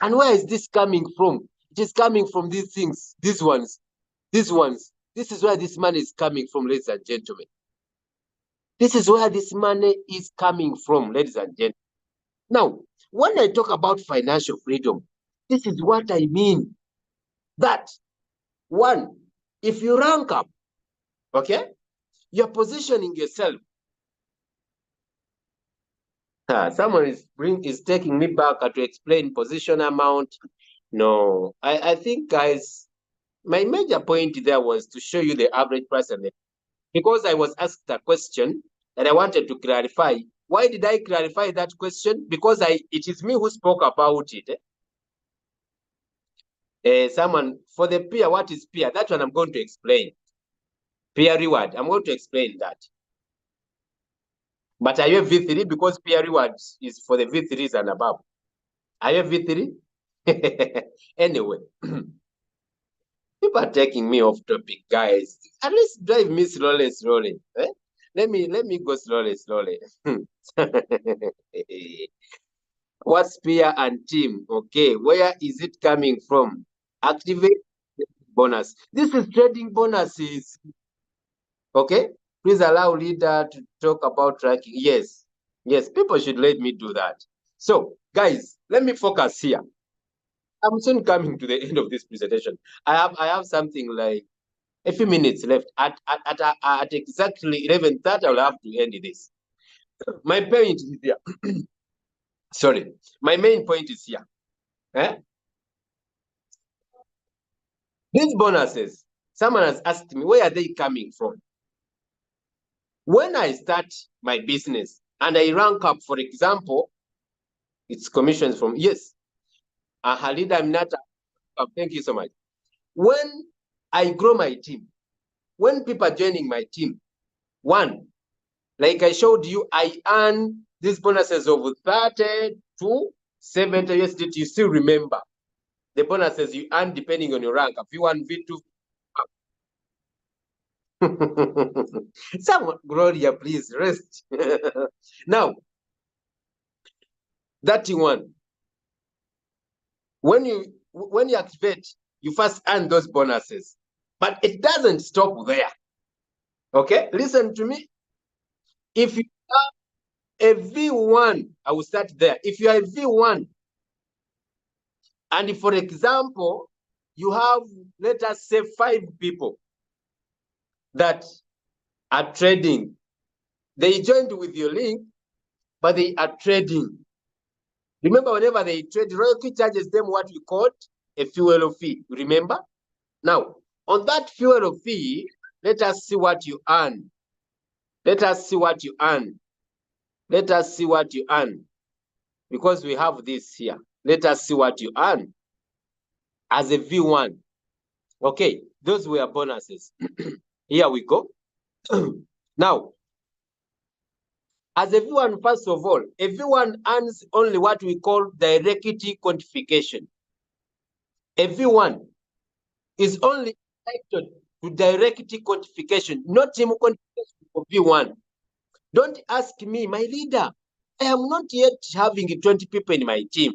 And where is this coming from? It is coming from these things, these ones. This is where this money is coming from, ladies and gentlemen. This is where this money is coming from, ladies and gentlemen. Now, when I talk about financial freedom, this is what I mean. That one, if you rank up, okay, you're positioning yourself. Someone is taking me back to explain position amount. No, I think, guys, my major point there was to show you the average price and because I was asked a question that I wanted to clarify. Why did I clarify that question? Because it is me who spoke about it. Someone for the peer, what is peer? That one I'm going to explain. Peer reward, I'm going to explain that. But are you a V3? Because peer rewards is for the V3s and above. Are you a V3? Anyway, people are taking me off topic, guys. At least drive me slowly. Eh? Let me go slowly. What's peer and team? Okay, where is it coming from? Activate bonus. This is trading bonuses. Okay, please allow leader to talk about tracking. Yes, people should let me do that. So, guys, let me focus here. I'm soon coming to the end of this presentation. I have something like a few minutes left. At exactly 11:30, I'll have to end this. My point is here. Sorry, my main point is here. These bonuses, someone has asked me, where are they coming from? When I start my business and I rank up, for example, it's commissions from, yes, Halida Aminata, thank you so much. When I grow my team, when people are joining my team, one, like I showed you, I earn these bonuses of 30 to 70 USDT. You still remember the bonuses you earn depending on your rank. V1, V2. Someone, Gloria, please rest. Now, 31. When you activate, you first earn those bonuses. But it doesn't stop there. Okay, listen to me. If you are a V1, I will start there. If you are a V1, and if, for example, you have, let us say, 5 people that are trading, they joined with your link, but they are trading. Remember, whenever they trade, Royalq charges them what we call a fuel fee. Remember? Now, on that fuel fee, let us see what you earn. Let us see what you earn. Let us see what you earn. Because we have this here. Let us see what you earn as a V1. Okay, those were bonuses. Here we go. Now, as a V1, first of all, a V1 earns only what we call direct quantification. A V1 is only entitled to direct quantification, not team quantification for V1. Don't ask me, my leader, I am not yet having 20 people in my team,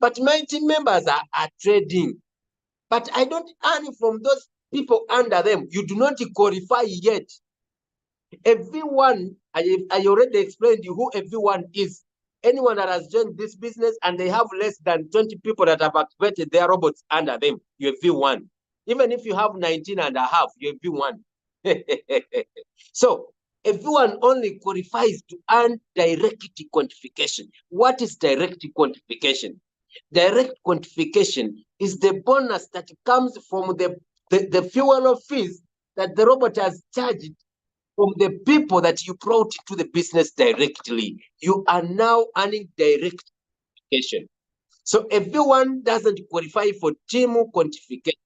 but my team members are trading. But I don't earn from those people under them. You do not qualify yet. Everyone, I already explained to you who everyone is. Anyone that has joined this business and they have less than 20 people that have activated their robots under them, you're V1. Even if you have 19 and a half, you're V1. So everyone only qualifies to earn direct quantification. What is direct quantification? Direct quantification is the bonus that comes from the fuel fees that the robot has charged from the people that you brought to the business directly. You are now earning direct quantification. So everyone doesn't qualify for team quantification.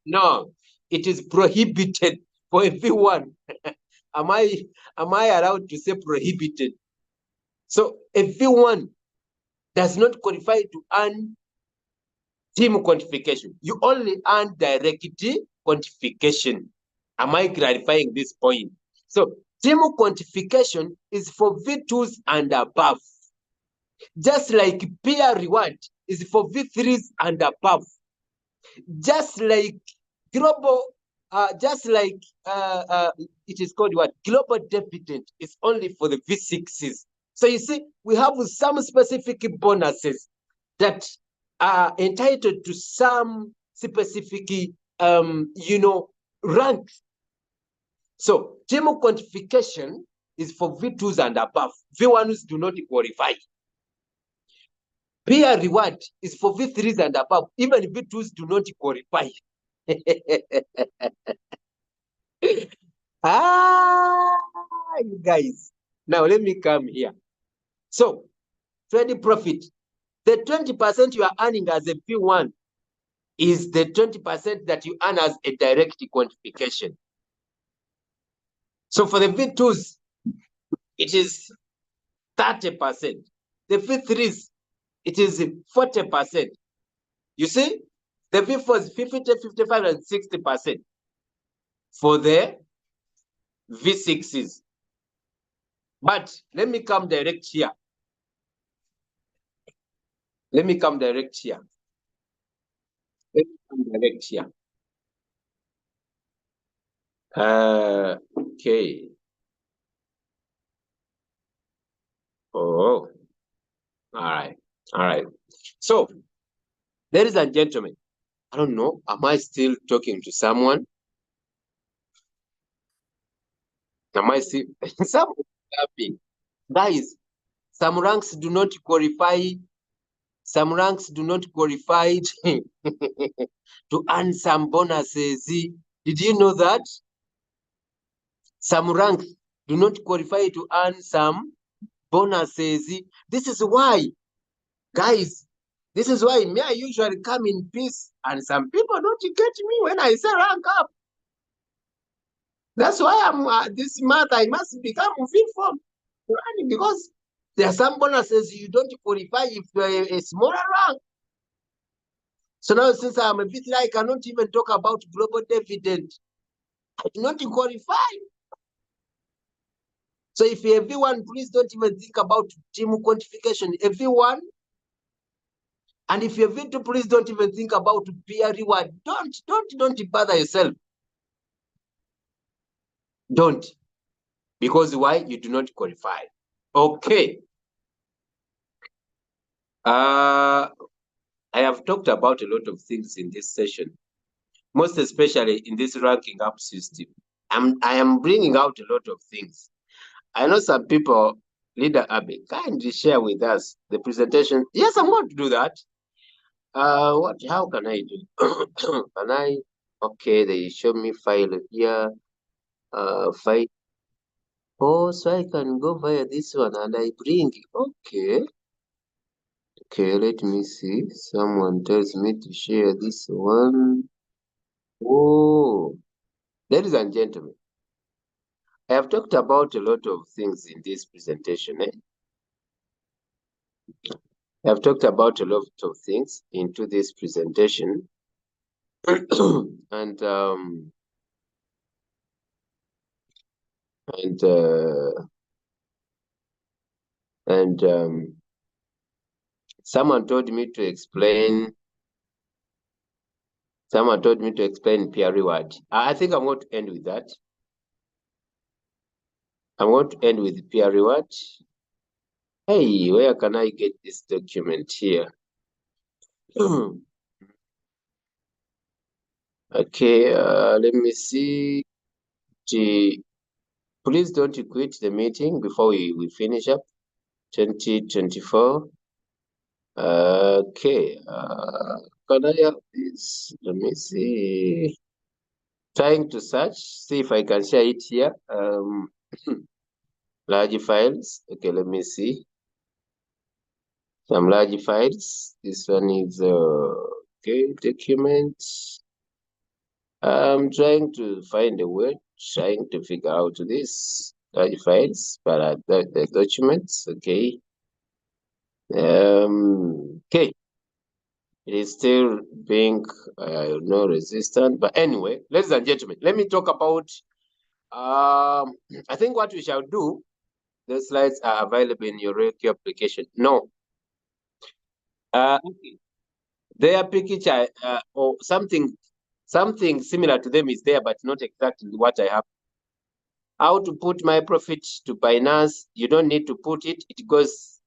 No, it is prohibited for everyone. am I allowed to say prohibited? So everyone does not qualify to earn team quantification. You only earn direct quantification. Am I clarifying this point? So team quantification is for V2s and above. Just like peer reward is for V3s and above. Just like global, it is called what? Global dividend is only for the V6s. So you see, we have some specific bonuses that are entitled to some specific, ranks. So team quantification is for V2s and above. V1s do not qualify. Peer reward is for V3s and above. Even V2s do not qualify. You guys. Now let me come here. So, trade profit. The 20% you are earning as a P1 is the 20% that you earn as a direct quantification. So for the V2s, it is 30%. The V3s, it is 40%. You see, the V4s 50, 55, and 60% for the V6s. But let me come direct here. Let me come direct here. Okay. Oh, all right. All right. So, ladies and gentlemen, I don't know. Am I still talking to someone? Am I still? Someone laughing. Guys, some ranks do not qualify. Some ranks do not qualify to earn some bonuses. Did you know that? Some ranks do not qualify to earn some bonuses. This is why, guys, this is why me, I usually come in peace, and some people don't get me when I say rank up. That's why I'm this month I must become fit for running, because there are some bonuses you don't qualify if you're a smaller rank. So now, since I'm a bit like, I cannot even talk about global dividend. I do not qualify. So if everyone, please don't even think about team quantification. Everyone, and if you're to, please don't even think about peer reward. Don't bother yourself. Don't. Because why? You do not qualify. Okay. I have talked about a lot of things in this session, most especially in this ranking up system. I am bringing out a lot of things. I know some people, Leader Abe, kindly share with us the presentation. Yes, I'm going to do that. How can I do? Can I? Okay, they show me file here. File. Oh, so I can go via this one and I bring. Okay. Okay, let me see. Someone tells me to share this one. Oh, ladies and gentlemen, I have talked about a lot of things in this presentation. I have talked about a lot of things into this presentation. and and someone told me to explain. Someone told me to explain peer reward. I think I'm going to end with that. I'm going to end with peer reward. Hey, where can I get this document here? Okay, let me see. Please don't quit the meeting before we finish up. 2024. Okay. Can I have this? Let me see. Trying to search, see if I can share it here. Large files. Okay, let me see. Some large files. This one is okay, documents. I'm trying to find a word, trying to figure out this large files, but the documents. Okay. Okay. It is still being no resistant, but anyway, ladies and gentlemen, let me talk about. I think what we shall do. The slides are available in your Royalq application. No, okay. Their picture or something similar to them is there, but not exactly what I have. How to put my profit to Binance? You don't need to put it. It goes.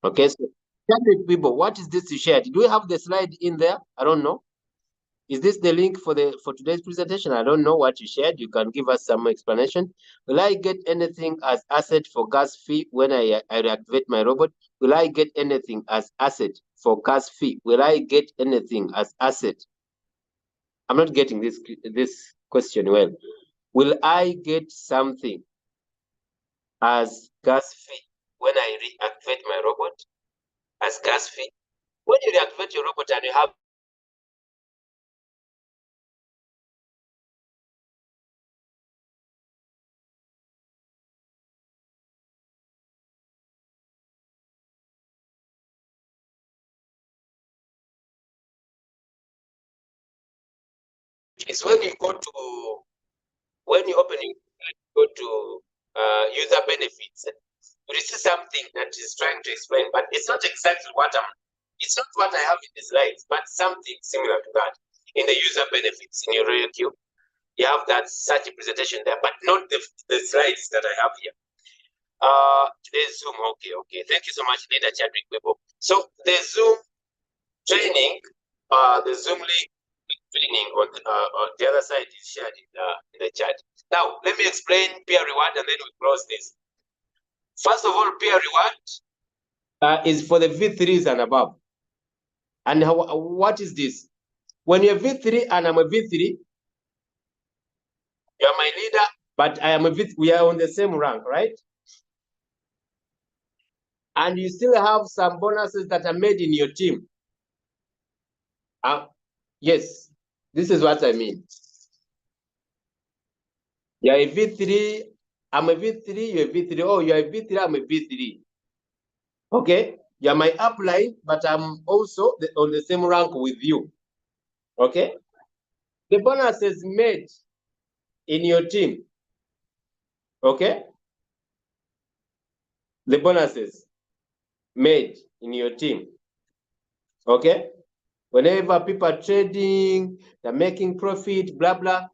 Okay, so tell me, people, what is this you shared? Do we have the slide in there? I don't know. Is this the link for today's presentation? I don't know what you shared. You can give us some explanation. Will I get anything as asset for gas fee when I reactivate my robot? Will I get anything as asset for gas fee? Will I get anything as asset? I'm not getting this question well. Will I get something as gas fee when I reactivate my robot as gas fee? When you reactivate your robot and you have is when you go to when you open it, go to user benefits, you see something that is trying to explain, but it's not exactly it's not what I have in the slides, but something similar to that. In the user benefits in your Royalq, you have that such a presentation there, but not the slides that I have here. Today's Zoom, okay. Thank you so much, Leader Chadwick Bebo. So the Zoom training, the Zoom link training on the other side is shared in the chat. Now, let me explain peer reward and then we close this. First of all, peer reward is for the V3s and above. And what is this? When you're V3 and I'm a V3, you're my leader, but I am a V3, we are on the same rank, right? And you still have some bonuses that are made in your team. Yes, this is what I mean. You're a V3, I'm a V3, you're a V3. Oh, you're a V3, I'm a V3. Okay, you're my upline, but I'm also on the same rank with you. Okay, the bonuses made in your team. Okay, the bonuses made in your team. Okay, whenever people are trading, they're making profit, blah blah.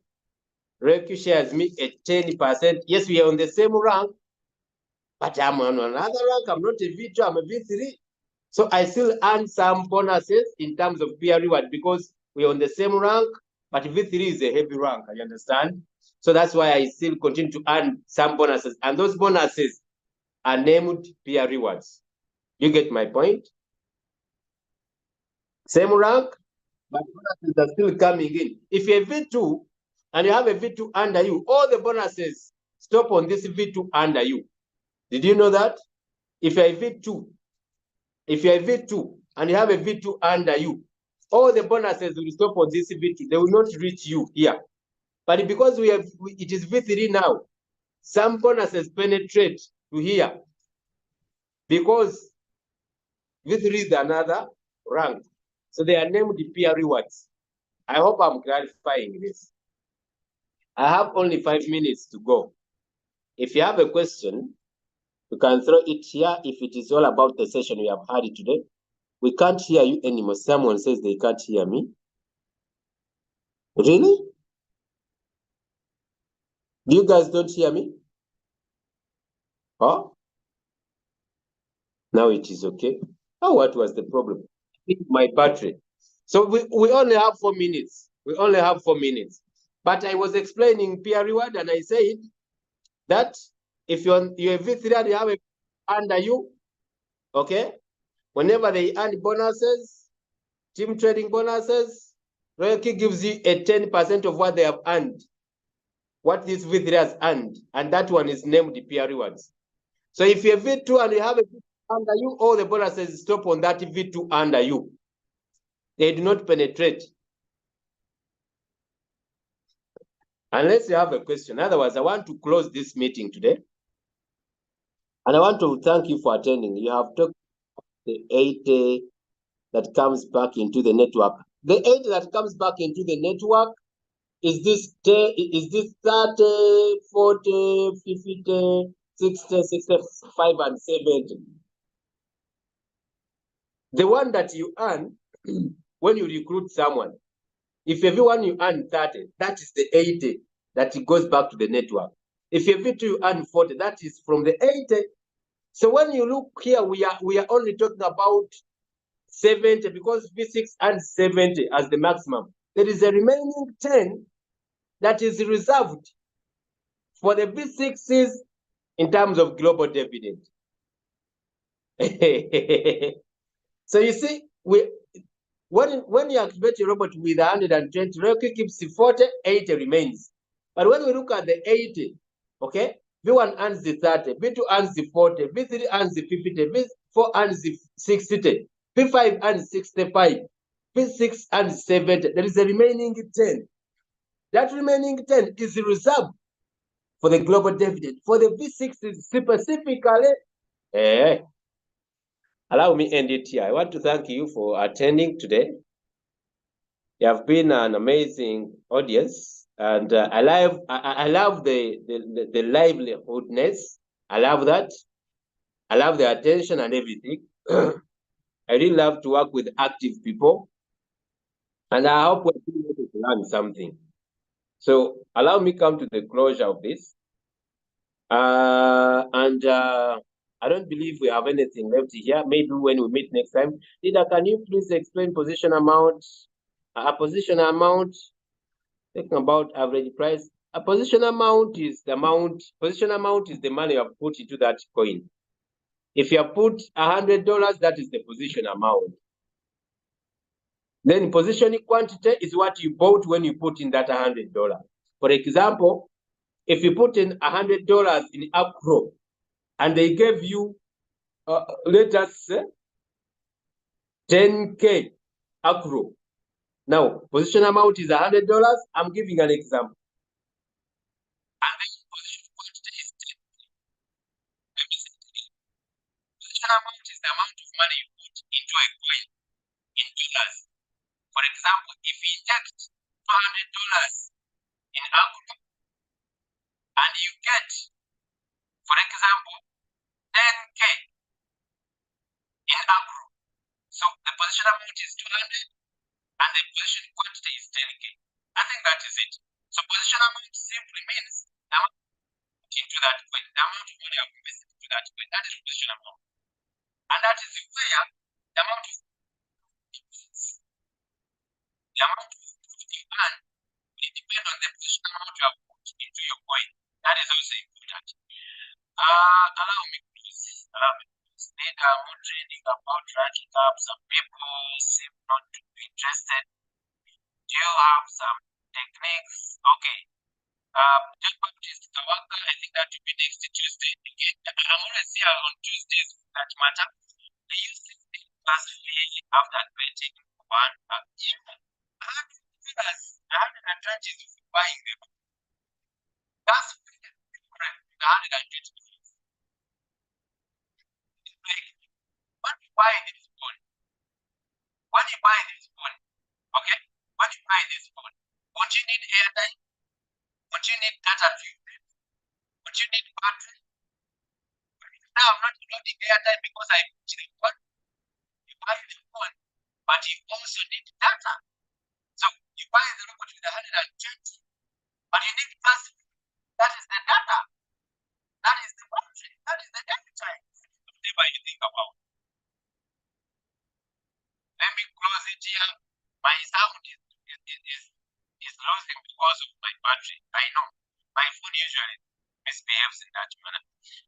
Royalq shares me at 10%. Yes, we are on the same rank, but I'm on another rank. I'm not a V2, I'm a V3. So I still earn some bonuses in terms of peer reward because we're on the same rank, but V3 is a heavy rank, you understand? So that's why I still continue to earn some bonuses. And those bonuses are named peer rewards. You get my point? Same rank, but bonuses are still coming in. If you're a V2 and you have a V2 under you, all the bonuses stop on this V2 under you. Did you know that? If you're a V2, and you have a V2 under you, all the bonuses will stop on this V2. They will not reach you here. But because it is V3 now, some bonuses penetrate to here because V3 is another rank. So they are named peer rewards. I hope I'm clarifying this. I have only 5 minutes to go. If you have a question, you can throw it here if it is all about the session we have had today. We can't hear you anymore. Someone says they can't hear me. Really? Do you guys don't hear me? Oh, now it is okay. Oh, what was the problem? I think my battery. So we only have 4 minutes. We only have 4 minutes. But I was explaining peer reward and I said that if you're a V3 and you have a under you, okay, whenever they earn bonuses, team trading bonuses, Royalq gives you a 10% of what they have earned, what this V3 has earned, and that one is named the PR rewards. So if you're V2 and you have a V2 under you, all the bonuses stop on that V2 under you. They do not penetrate. Unless you have a question. Otherwise, I want to close this meeting today. And I want to thank you for attending. You have talked the 80 that comes back into the network. The 80 that comes back into the network is this 30, 40, 50, 60, 65, and 70. The one that you earn when you recruit someone, if everyone you earn 30, that is the 80 that it goes back to the network. If every two you earn 40, that is from the 80. So when you look here, we are only talking about 70 because V6 earns 70 as the maximum. There is a remaining 10 that is reserved for the V6s in terms of global dividend. So you see, when you activate your robot with 120, Royalq keeps 40, 80 remains. But when we look at the 80, okay, V1 earns the 30, V2 earns the 40, V3 earns the 50, V4 earns the 60, V5 earns 65, V6 earns 70. There is a remaining 10. That remaining 10 is reserved for the global dividend. For the V6 specifically, allow me end it here. I want to thank you for attending today. You have been an amazing audience, and I love the livelihoodness. I love that. I love the attention and everything. I really love to work with active people, and I hope we're able to learn something. So allow me come to the closure of this. I don't believe we have anything left here. Maybe when we meet next time. Leader, can you please explain position amount? A position amount, talking about average price. A position amount is the amount, position amount is the money you have put into that coin. If you have put $100, that is the position amount. Then position quantity is what you bought when you put in that $100. For example, if you put in $100 in Acro and they gave you, let us say, 10K Acro. Now, position amount is $100. I'm giving an example. And then position quantity is 10K. Position amount is the amount of money you put into a coin in dollars. For example, if you inject $200 in Acro and you get, for example, 10K in Acro. So the position amount is 200 and the position quantity is 10K. I think that is it. So position amount simply means the amount into that coin, the amount of money I've invested into that coin. That is position amount. And that is where the amount of profit you earn will depend on the position amount you have put into your coin. That is also important. Allow me please. Need more training about ranking up. Some people seem not to be interested. Do you have some techniques? Okay. Just Baptist Kawaka, I think that will be next Tuesday. Again, I'm always here on Tuesdays that matter. They use this classically after creating one year. I have an advantage of buying them. That's different. The 120. Like, when you buy this phone, okay? When you buy this phone, would you need airtime? Would you need data to use it? Would you need battery? Now I'm not loading airtime because I put the phone. You buy the phone, but you also need data. So you buy the robot with 120, but you need battery. That is the data. That is the battery. That is the airtime. Whatever you think about. Let me close it here. My sound is losing because of my battery. I know. My phone usually misbehaves in that manner.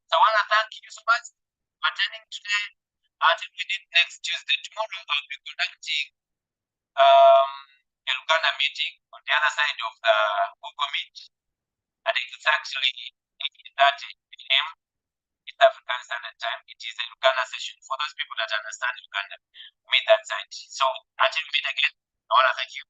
So I want to thank you so much for attending today. Until we meet next Tuesday, tomorrow I'll be conducting a Luganda meeting on the other side of the Google Meet. I think it's actually 8:30 a.m. East African Standard Time. It is a Luganda session for those people that understand Luganda. Meet that side. So until we meet again, I want to thank you.